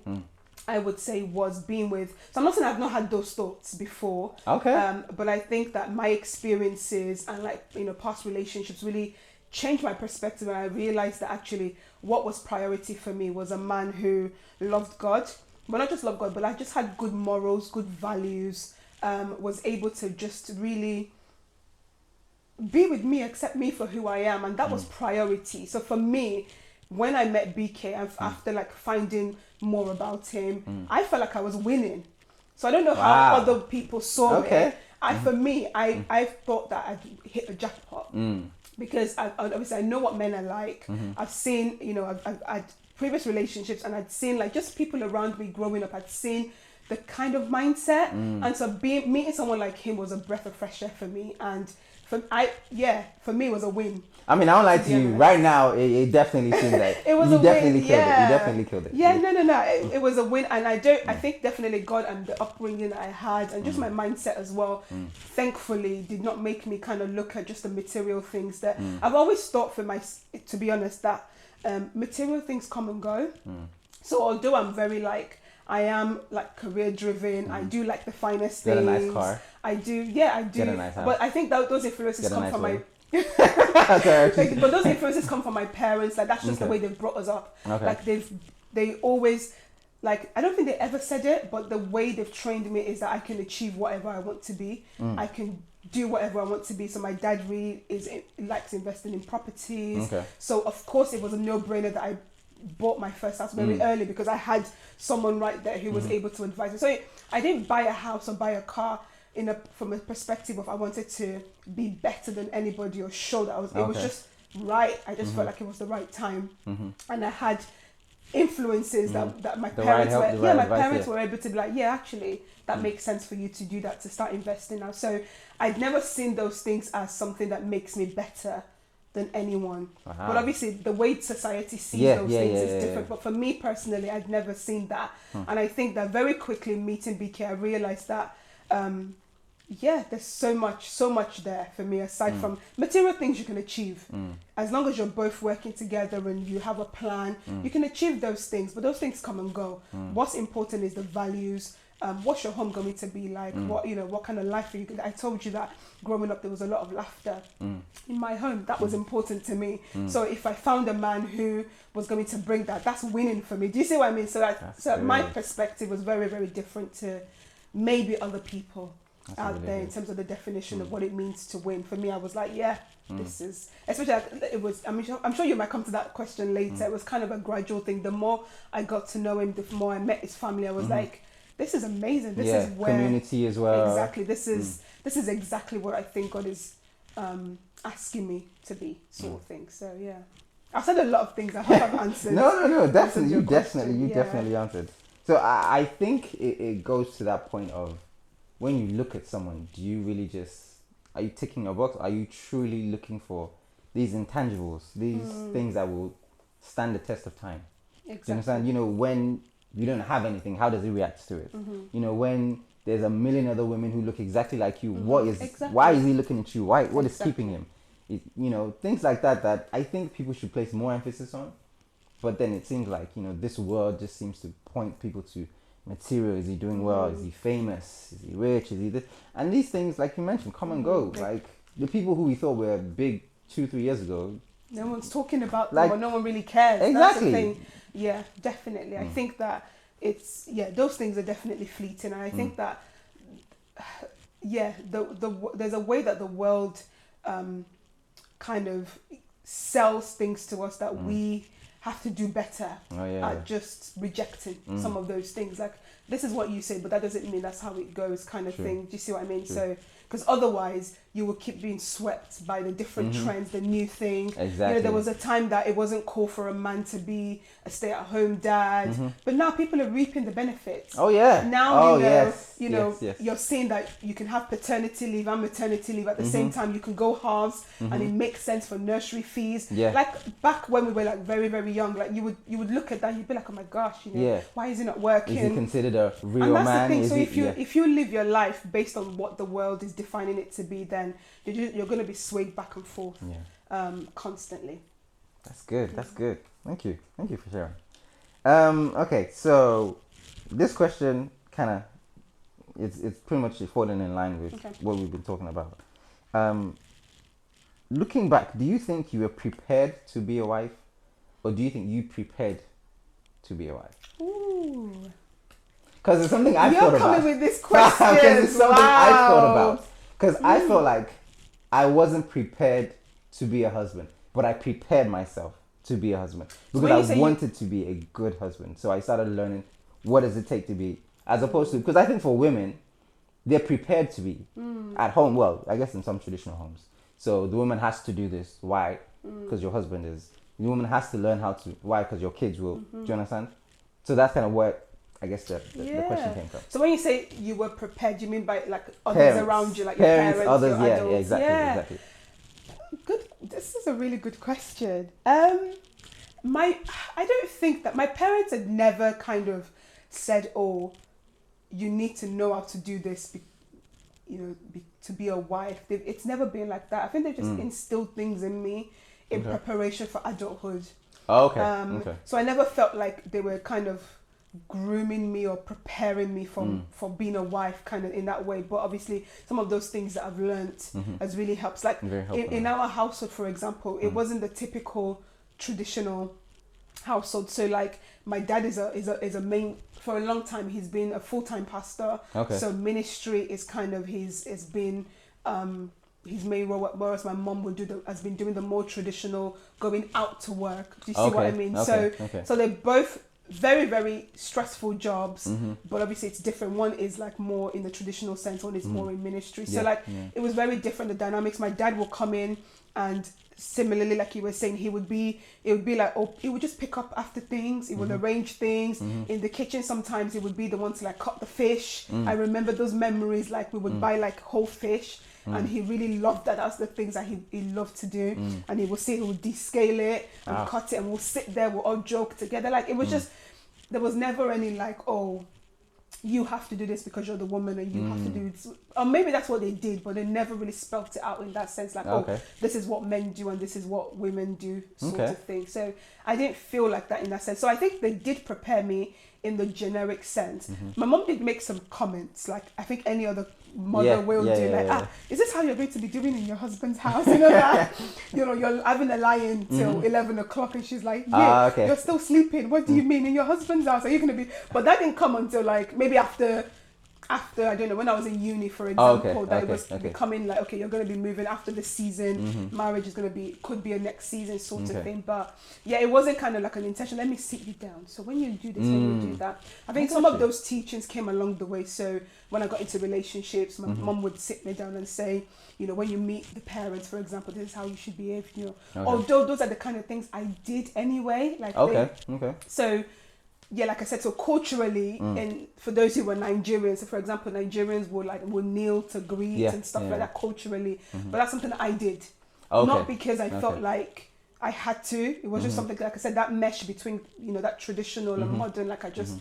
I would say was being with. So I'm not saying I've not had those thoughts before. Okay. But I think that my experiences and past relationships really changed my perspective, and I realized that actually what was priority for me was a man who loved God, but not just loved God, but just had good morals, good values, was able to just really be with me, accept me for who I am, and that was priority. So for me, when I met BK, after like finding more about him, I felt like I was winning. So I don't know how other people saw it. For me, I thought that I'd hit the jackpot because obviously I know what men are like. I've seen, I've had previous relationships, and I'd seen like just people around me growing up. I'd seen the kind of mindset, and so meeting someone like him was a breath of fresh air for me. And for me it was a win. I mean, I don't lie to you. Right now, it definitely seemed like it was you a definitely win. killed it. You definitely killed it. Yeah, no. It was a win, and I think definitely God and the upbringing that I had, and just my mindset as well, thankfully did not make me kind of look at just the material things that I've always thought to be honest, that material things come and go. So although I'm very like, I am like career driven, I do like the finest things. Get a nice car. I do. Get a nice house. But I think that those influences come from my but those influences come from my parents. Like that's just the way they've brought us up. Like they always, like, I don't think they ever said it, but the way they've trained me is that I can achieve whatever I want to be. I can do whatever I want to be. So my dad really likes investing in properties. So of course it was a no-brainer that I bought my first house very early, because I had someone right there who was able to advise me. So I didn't buy a house or buy a car from a perspective of I wanted to be better than anybody or show that I was. It was just right. I just felt like it was the right time, and I had influences that my parents were able to be like, yeah, actually that makes sense for you to do that, to start investing now. So I'd never seen those things as something that makes me better than anyone. But obviously the way society sees those things is different. But for me personally, I'd never seen that. And I think that very quickly meeting BK, I realized that there's so much there for me, aside from material things you can achieve. As long as you're both working together and you have a plan, you can achieve those things, but those things come and go. What's important is the values. What's your home going to be like? What kind of life are you? I told you that growing up there was a lot of laughter in my home. That was important to me. So if I found a man who was going to bring that, that's winning for me. Do you see what I mean? So my perspective was very, very different to maybe other people out there in terms of the definition of what it means to win. For me, I was like, this is, especially it was, I'm sure you might come to that question later. It was kind of a gradual thing. The more I got to know him, the more I met his family, I was like, this is amazing. This is where community as well. Exactly. This is exactly what I think God is asking me to be, sort of thing. So yeah, I've said a lot of things. I hope I've answered. No, definitely. You definitely answered. So I think it goes to that point of, when you look at someone, do you really are you ticking a box? Are you truly looking for these intangibles, these things that will stand the test of time? Exactly. Do you understand? When you don't have anything, how does he react to it? When there's a million other women who look exactly like you, why is he looking at you? What is keeping him? Things like that I think people should place more emphasis on. But then it seems like, this world just seems to point people to material. Is he doing well? Is he famous? Is he rich? Is he this? And these things, like you mentioned, come and go. Like the people who we thought were big 2-3 years ago, no one's talking about them, or no one really cares. Exactly. That's the thing. Yeah, definitely. I think that those things are definitely fleeting, and I think that there's a way that the world kind of sells things to us that we have to do better at just rejecting some of those things. Like, this is what you say, but that doesn't mean that's how it goes, kind of thing. Do you see what I mean? So, because otherwise you will keep being swept by the different trends, the new thing. Exactly. There was a time that it wasn't cool for a man to be a stay-at-home dad, but now people are reaping the benefits. Oh yeah. Now you're seeing that you can have paternity leave and maternity leave at the same time. You can go halves, and it makes sense for nursery fees. Yeah. Like back when we were like very, very young, like you would look at that and you'd be like, oh my gosh, why is he not working? Is he considered a real and that's man? the thing. So if you live your life based on what the world is defining it to be, then you're going to be swayed back and forth constantly. That's good. Thank you for sharing. Okay, so this question kind of it's pretty much falling in line with what we've been talking about. Looking back, do you think you were prepared to be a wife, or do you think you prepared to be a wife? Ooh. Because it's something I've You're thought about. coming with this question. Because it's something I've thought Wow. about. Because I felt like I wasn't prepared to be a husband, but I prepared myself to be a husband because I wanted to be a good husband. So I started learning what does it take to be, as opposed to, because I think for women, they're prepared to be at home. Well, I guess in some traditional homes. So the woman has to do this. Why? Because your husband is. The woman has to learn how to. Why? Because your kids will. Do you understand? So that's kind of what I guess the question came from. So when you say you were prepared, you mean by like others Parents. around you, like Parents, your parents, others, your yeah, adults? exactly. Good. This is a really good question. I don't think that my parents had never kind of said, "Oh, you need to know how to do this," to be a wife. It's never been like that. I think they just instilled things in me in preparation for adulthood. Oh, okay. So I never felt like they were kind of grooming me or preparing me for being a wife kind of in that way. But obviously some of those things that I've learnt has really helped. Like in our household, for example, it wasn't the typical traditional household. So like my dad is a main, for a long time he's been a full-time pastor. So ministry is kind of his main role, whereas my mom has been doing the more traditional going out to work. Do you see what I mean? So they're both very, very stressful jobs, but obviously it's different. One is like more in the traditional sense, one is more in ministry. So it was very different, the dynamics. My dad will come in and similarly, like you were saying, it would be like, he would just pick up after things, he would arrange things in the kitchen. Sometimes he would be the one to like cut the fish. I remember those memories, like we would buy like whole fish. And he really loved that. That's the things that he loved to do. And he would descale it and cut it, and we'll sit there, we'll all joke together. Like it was just, there was never any like, oh, you have to do this because you're the woman and you have to do it. Or maybe that's what they did, but they never really spelt it out in that sense. Like, oh, this is what men do and this is what women do, sort of thing. So I didn't feel like that in that sense. So I think they did prepare me in the generic sense. My mom did make some comments, like I think any other mother will do, like, is this how you're going to be doing in your husband's house? You know that, you're having a lie-in till 11 o'clock, and she's like, you're still sleeping. What do you mean in your husband's house? Are you going to be? But that didn't come until like maybe after I don't know, when I was in uni, for example, it was becoming like, okay, you're going to be moving after this season, marriage is going to be, could be a next season sort of thing. But yeah, it wasn't kind of like an intention, let me sit you down. So when you do this, when you do that, I think some of those teachings came along the way. So when I got into relationships, my mom would sit me down and say, when you meet the parents, for example, this is how you should behave, although those are the kind of things I did anyway. Like So yeah, like I said, so culturally, and for those who were Nigerians, so for example, Nigerians will kneel to greet and stuff like that culturally. But that's something that I did, not because I felt like I had to. It was just something, like I said, that mesh between that traditional and modern. Like I just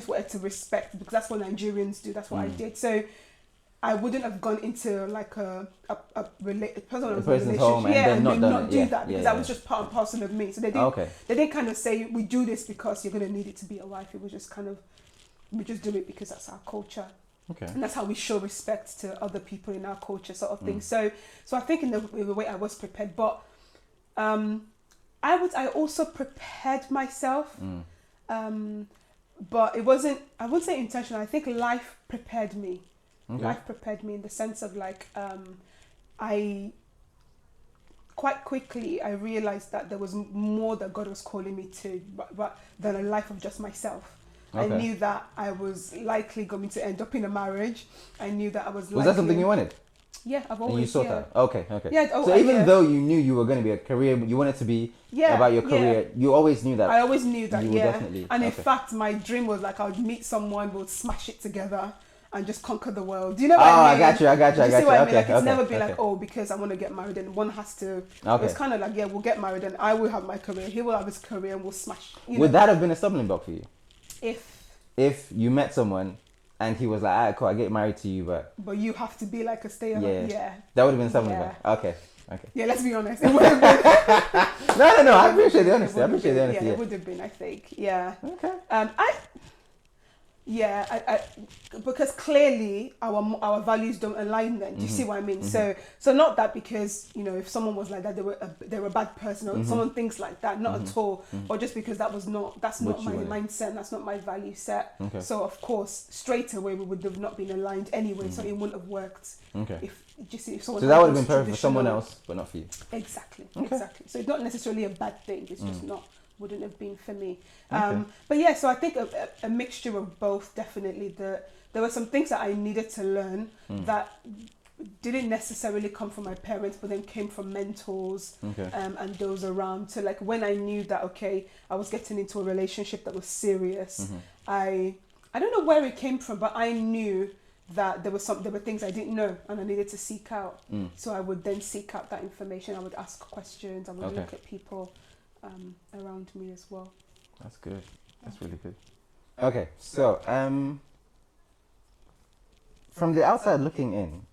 wanted to respect, because that's what Nigerians do. That's what I did. So I wouldn't have gone into like a person's home and not do that, because that was just part and parcel of me. So they didn't kind of say, we do this because you're going to need it to be a wife. It was just kind of, we just do it because that's our culture. And that's how we show respect to other people in our culture, sort of thing. So I think in the way I was prepared, but I also prepared myself, but it wasn't, I wouldn't say intentional. I think life prepared me. Life prepared me in the sense of like, I quite quickly I realized that there was more that God was calling me to, but than a life of just myself. I knew that I was likely going to end up in a marriage. I knew that I was. Was that something you wanted? Yeah, I've always. And you saw that. Okay. Yeah. So even though you knew you were going to be a career, you wanted to be about your career. You always knew that. I always knew that. Definitely. And in fact, my dream was like I would meet someone, we'll smash it together and just conquer the world. Do you know what I mean? I got you. You see what I mean? Like it's never been like, oh, because I want to get married and one has to. It's kind of like, we'll get married and I will have my career. He will have his career and we'll smash. Would that have been a stumbling block for you? If you met someone and he was like, alright, cool, I get married to you, but you have to be like a stay-at-home. That would have been something block. Okay. Yeah, let's be honest. It would have been. No. I appreciate the honesty. Yeah, it would have been, I think. Yeah. Okay. Because clearly our values don't align. Then do you see what I mean? So not that because if someone was like that they're a bad person, or someone thinks like that, not at all, or just because that's not my mindset, and that's not my value set. Okay. So of course straight away we would have not been aligned anyway, so it wouldn't have worked. Okay. If someone so that would have been perfect for someone else, but not for you. Exactly. So it's not necessarily a bad thing. It's just wouldn't have been for me. Okay. But yeah, so I think a mixture of both, definitely. There were some things that I needed to learn that didn't necessarily come from my parents, but then came from mentors and those around. So like when I knew that, okay, I was getting into a relationship that was serious, I don't know where it came from, but I knew that there were things I didn't know and I needed to seek out. So I would then seek out that information. I would ask questions. I would look at people around me as well. That's good. That's really good. Okay, so from the outside looking in,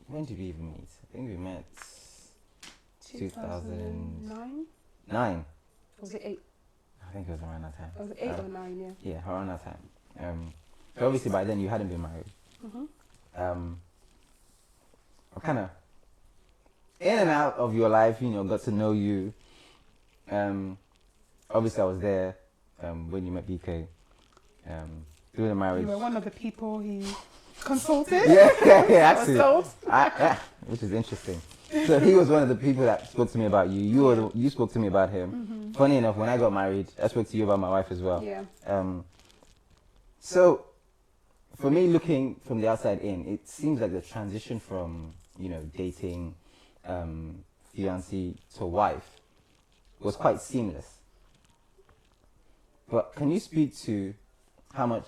when did we even meet? I think we met 2009. 9. Was it 8? I think it was around that time. Was it 8 or 9? Yeah. Yeah, around that time. So obviously by then you hadn't been married. I kind of in and out of your life, got to know you. Obviously I was there when you met BK. Through the marriage. You were one of the people he consulted. Yeah, actually. Which is interesting. So he was one of the people that spoke to me about you. You spoke to me about him. Funny enough, when I got married, I spoke to you about my wife as well. Yeah. So for me, looking from the outside in, it seems like the transition from dating, fiancé to wife was quite seamless. But can you speak to how much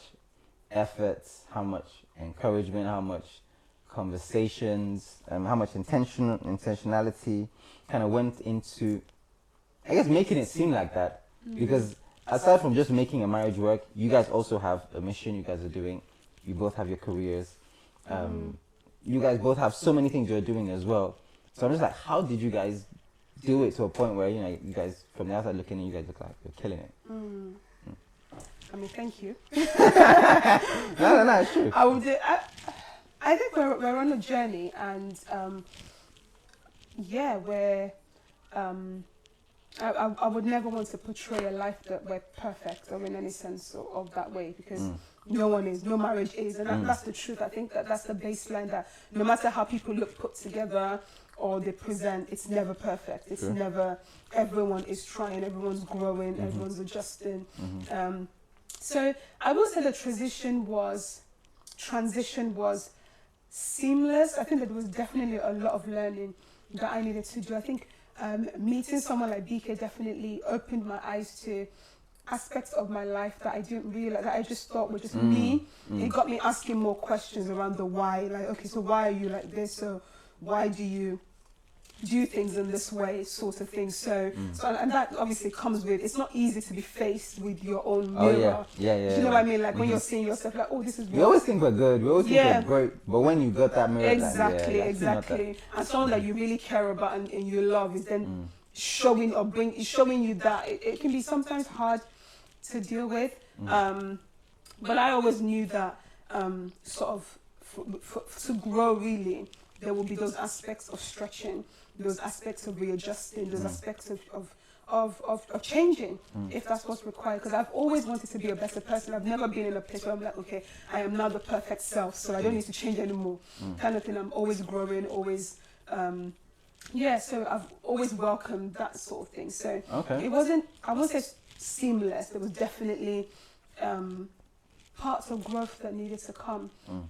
effort, how much encouragement, how much conversations, how much intentionality kind of went into, I guess, making it seem like that? Because aside from just making a marriage work, you guys also have a mission you guys are doing. You both have your careers. You guys both have so many things you're doing as well. So I'm just like, how did you guys do it to a point where, you guys, from the outside looking in, you guys look like you're killing it? I mean, thank you. No, it's true. I think we're on a journey, and I would never want to portray a life that we're perfect or in any sense of that way, because no one is, no marriage is, and that's the truth. I think that's the baseline, that no matter how people look put together or they present, it's never perfect. It's never, everyone is trying, everyone's growing, everyone's adjusting. So I will say the transition was seamless. I think that there was definitely a lot of learning that I needed to do. I think meeting someone like BK definitely opened my eyes to aspects of my life that I didn't realize, that I just thought were just me. It got me asking more questions around the why. Like, okay, so why are you like this? So why do you do things in this way, sort of thing. So and that obviously comes with, it's not easy to be faced with your own mirror. Yeah. Do you know what I mean? Like when you're seeing yourself, like, oh, this is. We always think we're good. We always think we're great. But when you got that mirror, exactly. And someone that you really care about and you love is then showing you that it can be sometimes hard to deal with. But I always knew that sort of to grow really, there will be those aspects of stretching, those aspects of readjusting, those aspects of changing, if that's what's required. Because I've always wanted to be a better person. I've never been in a place where I'm like, okay, I am now the perfect self, so I don't need to change anymore. Kind of thing. I'm always growing, always. So I've always welcomed that sort of thing. So it wasn't, I won't say seamless. There was definitely parts of growth that needed to come,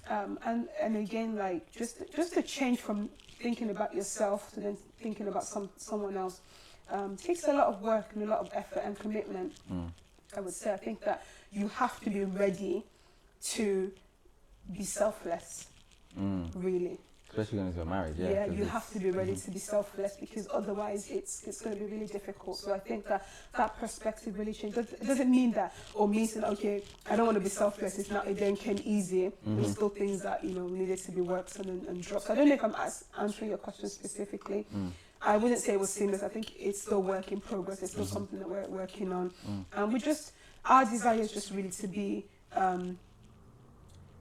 and again, like just to change from thinking about yourself to then thinking about someone else takes a lot of work and a lot of effort and commitment. I would say I think that you have to be ready to be selfless, really. Especially when you're married, you have to be ready to be selfless, because otherwise it's going to be really difficult. So I think that perspective really changed. It doesn't mean that, or means that, okay, I don't want to be selfless, it's not, it then came easy. There's still things that, needed to be worked on and dropped. So I don't know if I'm answering your question specifically, I wouldn't say it was seamless. I think it's still work in progress. It's still something that we're working on. And our desire is just really to be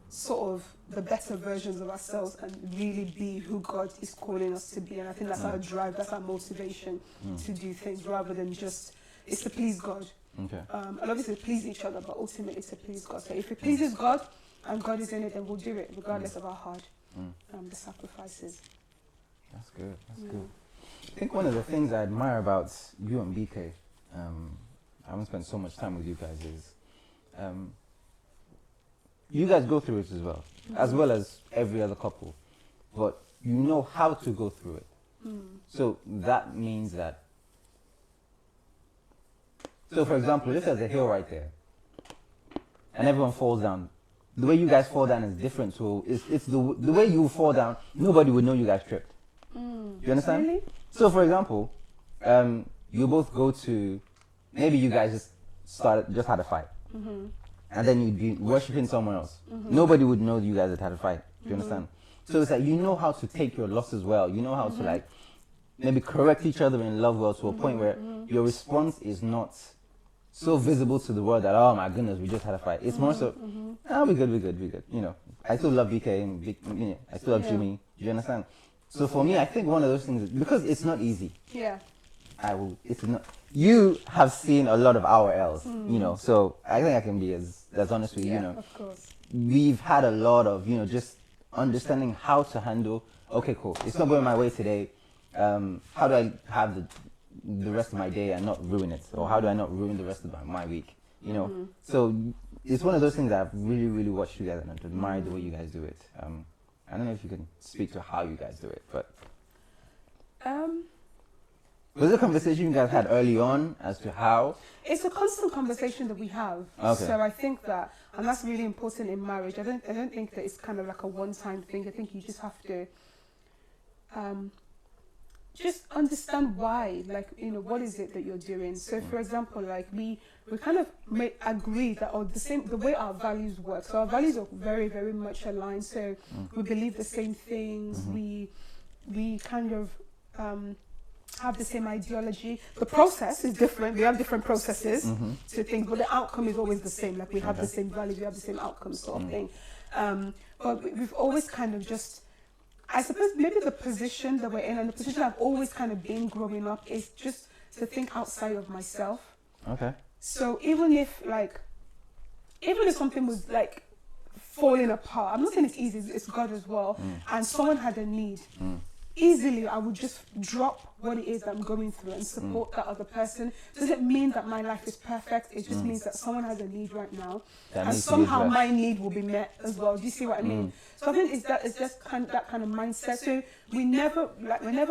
sort of the better versions of ourselves and really be who God is calling us to be. And I think that's our drive, that's our motivation to do things, rather than just, it's to please God. Okay. And obviously please each other, but ultimately to please God. So if it pleases God and God is in it, then we'll do it regardless of how hard the sacrifices. That's good. That's good. I think one of the things I admire about you and BK, I haven't spent so much time with you guys, is you guys go through it as well as every other couple, but you know how to go through it. So that means that, so for example, if there's a hill right there and everyone falls down, the way you guys fall down is different. So it's the way you fall down, nobody would know you guys tripped. You understand? Really? So for example, you both go to, maybe you guys just had a fight. And then you'd be worshipping someone else. Nobody would know you guys had a fight. Do you understand? So it's like, you know how to take your losses well. You know how to like maybe correct each other in love well, to a point where your response is not so visible to the world that, oh my goodness, we just had a fight. It's more so, we're good. You know, I still love BK and I still love Jimmy. Do you understand? So for me, I think one of those things is, because it's not easy. Yeah. It's not. You have seen a lot of our L's, you know, so I think I can be as honest with you, you know. Of course. We've had a lot of, you know, just understanding how to handle, okay, cool, it's not going my way today. How do I have the rest of my day and not ruin it? Or how do I not ruin the rest of my week? You know? So it's one of those things that I've really, really watched you guys and admired the way you guys do it. I don't know if you can speak to how you guys do it, but... Was it a conversation you guys had early on as to how? It's a constant conversation that we have. Okay. So I think that, and that's really important in marriage. I don't think that it's kind of like a one-time thing. I think you just have to just understand why, like, you know, what is it that you're doing. So for example, like we kind of agree that the way our values work. So our values are very, very much aligned. So we believe the same things. We kind of have the same ideology. The process is different. We have different processes to things, but the outcome is always the same. Like we have the same values, we have the same outcome, sort of thing. But we've always kind of just, I suppose maybe the position that we're in and the position I've always kind of been growing up is just to think outside of myself. Okay. So even if something was like falling apart, I'm not saying it's easy, it's God as well, and someone had a need, easily I would just drop what it is that I'm going through and support that other person. Doesn't mean that my life is perfect, it just means that someone has a need right now, and somehow my need will be met as well. Do you see what I mean? So I think it's just that kind of mindset. So we're never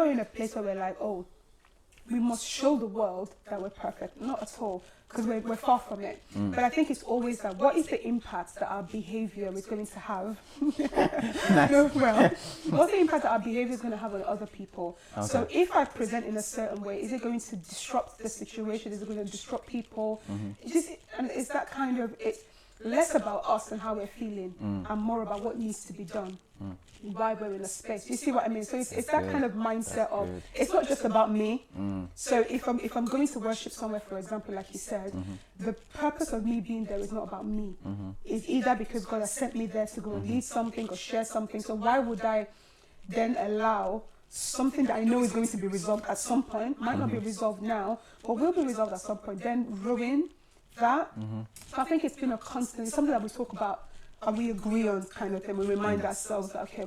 in a place where we're like, oh, we must show the world that we're perfect. Not at all, because we're far from it. But I think it's always that, what is the impact that our behavior is going to have? What's the impact that our behavior is going to have on other people? Okay. So if I present in a certain way, is it going to disrupt the situation? Is it going to disrupt people? And it's that kind of, it's less about us and how we're feeling, and more about what needs to be done. Why we're in a space. You see what I mean? So it's that kind of mindset of, it's not just about me. So if I'm going to worship somewhere, for example, like you said, the purpose of me being there is not about me. It's either because God has sent me there to go and lead something or share something. So why would I then allow something that I know is going to be resolved at some point, might not be resolved now, but will be resolved at some point, then ruin that? So I think it's been a constant, it's something that we talk about, and we agree on, kind of thing. We remind ourselves that, okay,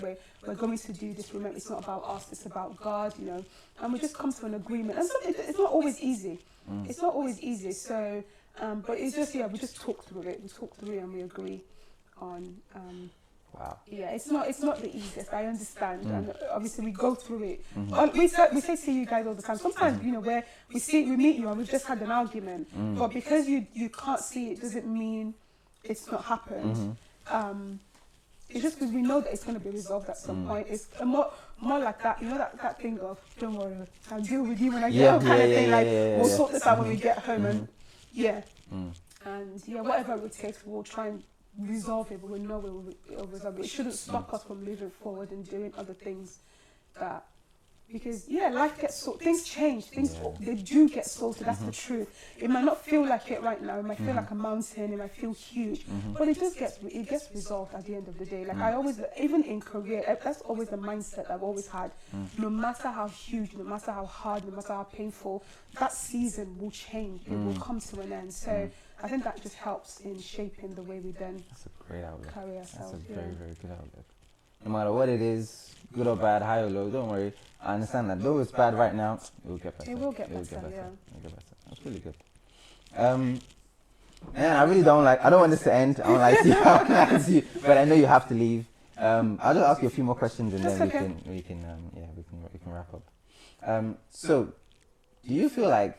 we're going to do this. Remember, it's not about us, it's about God, you know. And we just come to an agreement. And so it's not always easy. It's not always easy. So, but it's just, we just talk through it. We talk through it and we agree on. Wow. Yeah, it's not the easiest. I understand, and obviously we go through it. We say to you guys all the time. Sometimes, you know, where we meet you and we've just had an argument, but because you can't see it, doesn't mean it's not happened. It's just because we know that it's going to be resolved at some point. It's more like that, you know, that thing of, don't worry, I'll deal with you when I get home, kind of thing. We'll sort this out when we get home, and and whatever it takes, we'll try and resolve it, but we know we'll resolve it. It shouldn't stop us from moving forward and doing other things that Because life gets sorted, things change, they do get sorted, that's the truth. It might not feel like it right now, it might feel like a mountain, it might feel huge, but it gets resolved at the end of the day. Like I always, even in career, that's always the mindset I've always had. No matter how huge, no matter how hard, no matter how painful, that season will change, it will come to an end. So I think that just helps in shaping the way we then carry ourselves. That's a very, very good outlook. No matter what it is, good or bad, high or low, don't worry. I understand that. Though it's bad right now, it will get better. It will get better, yeah. It will get better. That's really good. And I really don't I don't want this to end. I don't like to ask you, but I know you have to leave. I'll just ask you a few more questions and then we can wrap up. So, do you feel like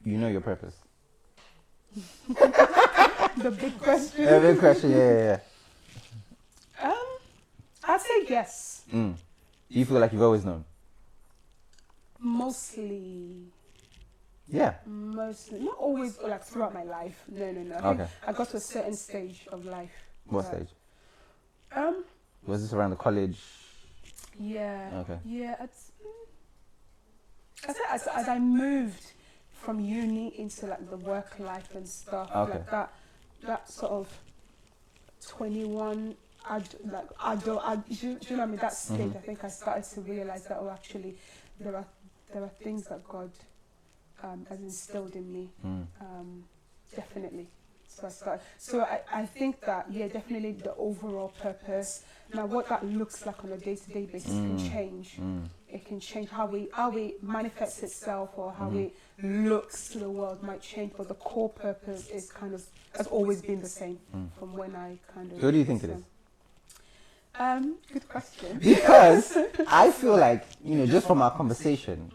you know your purpose? The big question. The big question, yeah. I'd say yes. Do you feel like you've always known? Mostly. Yeah. Mostly. Not always, like throughout my life. No. I think I got to a certain stage of life. What stage? Was this around the college? Yeah. Okay. Yeah. As I moved from uni into like the work life and stuff, like that sort of 21. You know what I mean? That stage, I think I started to realize that actually there are things that God has instilled in me, definitely. So I started. So I think that definitely the overall purpose. Now, what that looks like on a day-to-day basis can change. It can change how it manifests itself or how it looks to the world might change, but the core purpose has always been the same from when I kind of. Who do you think it is? Good question. Because I feel like, just from our conversation,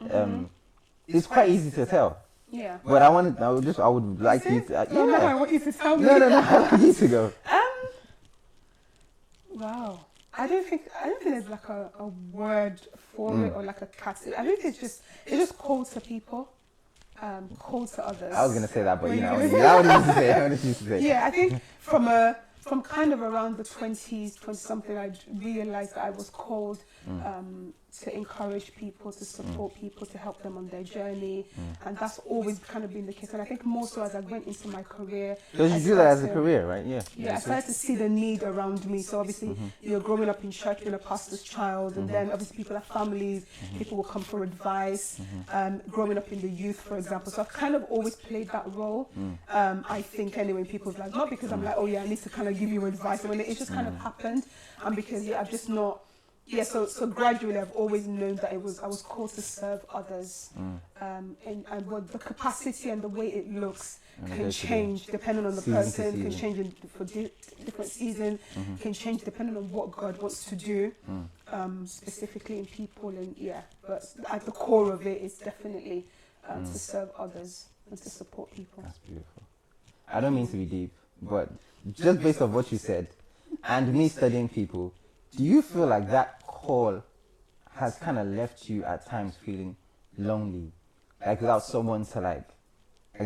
it's quite easy to tell. Yeah. But I would like you to. No, I want you to tell me. No, I want you to go. Wow. I don't think there's like a word for it or like a category. I think it's just cold to people, cold to others. I was gonna say that, but I wanted you to say. Yeah, I think from kind of around the 20s, 20-something, I realized that I was called to encourage people, to support people, to help them on their journey. And that's always kind of been the case. And I think more so as I went into my career. Because you do that as a career, right? Yeah. Yeah, I started to see the need around me. So obviously, you're growing up in church, being a pastor's child, and then obviously people have families, people will come for advice, growing up in the youth, for example. So I've kind of always played that role, I think anyway, people's lives. Not because I'm like, oh yeah, I need to kind of give you advice. I mean, it just kind of happened. And because I've just not... Yeah, so gradually I've always known that I was called to serve others, and what the capacity and the way it looks can change depending on the person, can change for different seasons, can change depending on what God wants to do, specifically in people, and but at the core of it is definitely to serve others and to support people. That's beautiful. I don't mean to be deep, but just based on what you said, and me studying people, do you feel like that call has kind of left you at times feeling lonely, like without someone to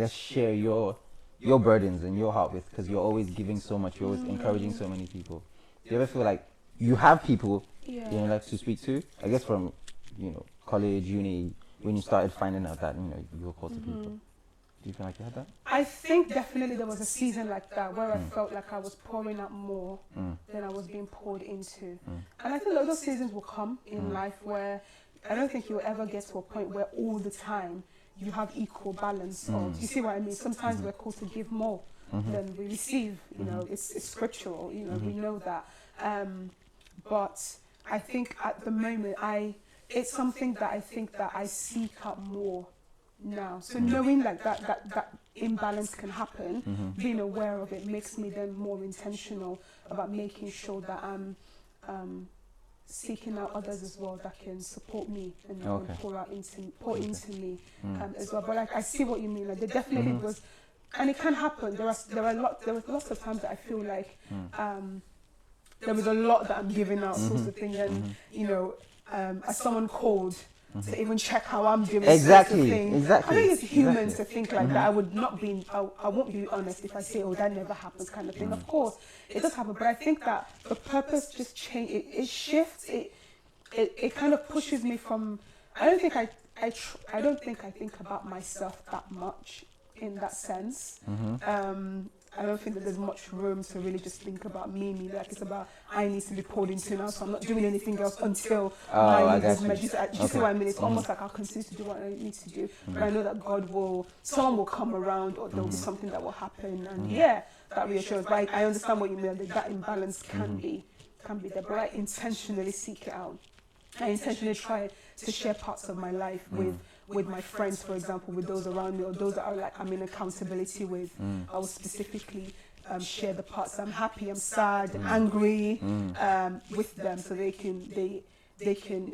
share your burdens and your heart with, because you're always giving so much, you're always encouraging so many people? Do you ever feel like you have people like to speak to? I guess from college, uni, when you started finding out that you were called to people. Do you feel like you had that? I think definitely there was a season like that where I felt like I was pouring out more than I was being poured into. And I think those seasons will come in life where I don't think you'll ever get to a point where all the time you have equal balance. Or, do you see what I mean? Sometimes we're called to give more than we receive. It's scriptural. We know that. But I think at the moment it's something that I think that I seek out more now. So knowing like that imbalance can happen, being aware of it makes me then more intentional about making sure that I'm seeking out others as well that can support me and pour into me as well. But like I see what you mean. Like there definitely was, and it can happen. There was lots of times that I feel like there was a lot that I'm giving out, sorts of things, and as someone called to even check how I'm doing. Exactly. I think it's human to think like that. I won't be honest if I say, oh, that never happens kind of thing. Of course, it does happen, but I think that the purpose just changes. It shifts. It kind of pushes me from, I don't think I think about myself that much in that sense. I don't think that there's much room to really just think about me. Like it's about I need to be poured into now, so I'm not doing anything else until my need is met. Do you see what I mean? It's almost like I'll continue to do what I need to do, but I know that someone will come around, or there will be something that will happen, and that reassurance. But I understand what you mean. That imbalance can be there, but I intentionally seek it out. I intentionally try to share parts of my life with my friends, for example, with those around me, or those that are like I'm in accountability with. I will specifically share the parts I'm happy, I'm sad, angry with them, so they can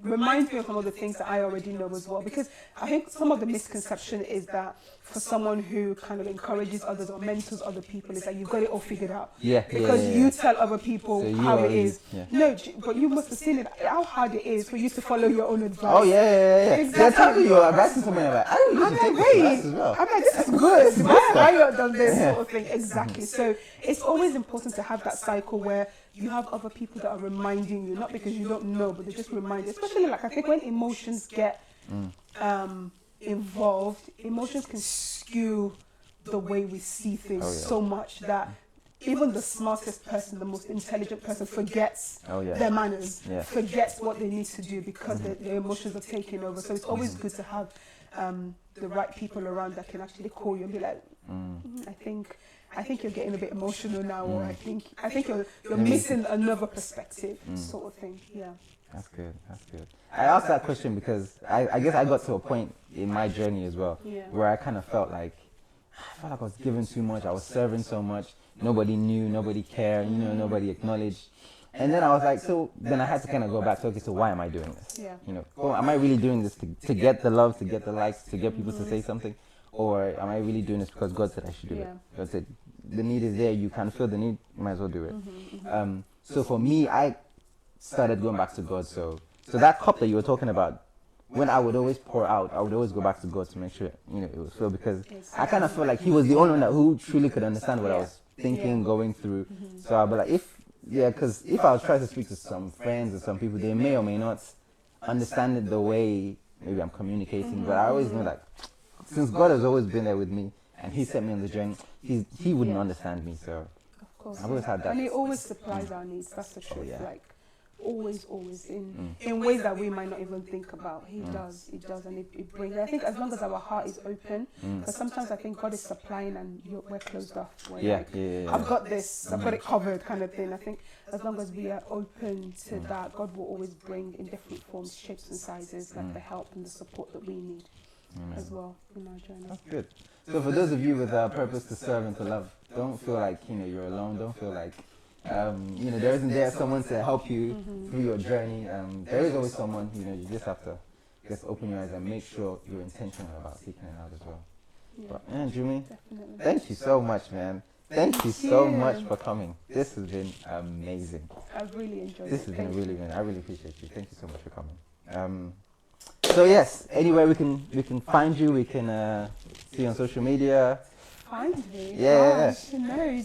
remind me of some of the things that I already know as well. Because I think some of the misconception is that for someone who kind of encourages others or mentors other people, is that you've got it all figured out. Because you tell other people so how it is. No, but you must have seen it, how hard it is for you to follow your own advice. Oh, yeah. Exactly. They're telling you advice to somebody like, I don't take this advice as well. I'm like, this is good. Why have I not done this sort of thing? Exactly. So it's always important to have that cycle where you have other people that are reminding you, not because you don't know, but they just remind you. Especially like I think when emotions get involved, emotions can skew the way we see things so much that even the smartest person, the most intelligent person forgets their manners, forgets what they need to do because their emotions are taking over. So it's always good to have the right people around that can actually call you and be like, I think you're getting a bit emotional now, or I think you're missing another perspective, sort of thing. Yeah. That's good. I asked that question because I guess I got to a point in my journey as well where I kind of felt like I was giving too much. I was serving so much. Nobody knew, nobody cared, nobody acknowledged. And then I was like, so then I had to kind of go back to, okay, so why am I doing this? Am I really doing this to get the love, to get the likes, to get people to say something? Or am I really doing this because God said I should do it? God said, the need is there, you can feel the need, you might as well do it. So for me, I started going back to God. So that cup that you were talking about, when I would always pour out, I would always go back to God to make sure, it was filled, because I kind of felt like He was the only one who truly could understand what I was thinking, going through. So I'd be like, because if I was trying to speak to some friends or some people, they may or may not understand it the way maybe I'm communicating, but I always know that since God has always been there with me and He sent me on the journey, He wouldn't understand me. So of course, I've always had that. And He always supplies our needs. That's the truth. Like always in ways that we might not even think about. He does, and it brings. I think as long as our heart is open, because sometimes I think God is supplying and we're closed off. I've got this, I've got it covered, kind of thing. I think as long as we are open to that, God will always bring in different forms, shapes, and sizes, like the help and the support that we need as well in our journey. That's good. So for those of you with a purpose to serve and to love, don't feel like you're alone. Don't feel like there isn't someone to help you through your journey. There is always someone. You just have to just open your eyes and make sure you're intentional about seeking it out as well. But Jumi, thank you so much, man. Thank you so much for coming. This has been amazing. I've really enjoyed this. This has been really good. I really appreciate you. Thank you so much for coming. So yes, anywhere we can find you, we can see you on social media. Find me? Yeah. No.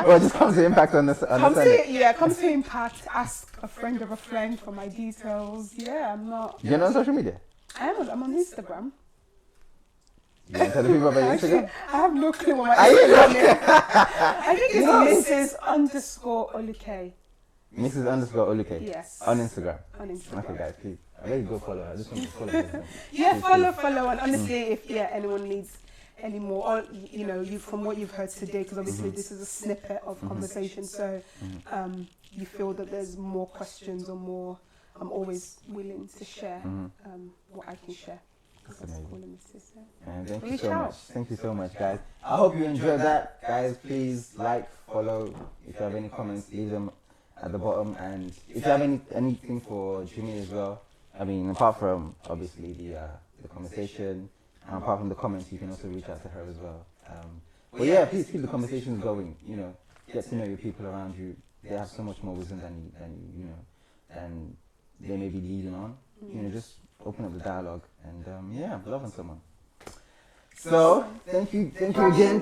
Well, just come to Impact on the Sunday. Come to Impact. Ask a friend of a friend for my details. Yeah, I'm not. You're not on social media? I'm on Instagram. You want to tell the people about your Instagram? I have no clue what my Instagram is. I think it's Mrs._Oluke. Mrs._Oluke? Yes. On Instagram? On Instagram. Okay, guys, please. I better go follow her. I just want to follow her. Follow. And honestly, if anyone needs any more, or you from what you've heard today, because obviously this is a snippet of conversation, so you feel that there's more questions or more, I'm always willing to share what I can share. That's amazing. And thank you so much. Thank you so much, guys. I hope you enjoyed that. Guys, please like, follow. If you have any comments, leave them at the bottom. And if you have anything for Jumi as well, I mean, apart from obviously the conversation, and apart from the comments, you can also reach out to her as well. But yeah, please keep the conversations going. Get to know your people around you. They have so much more wisdom than they may be leading on. Just open up the dialogue and love on someone. So thank you again.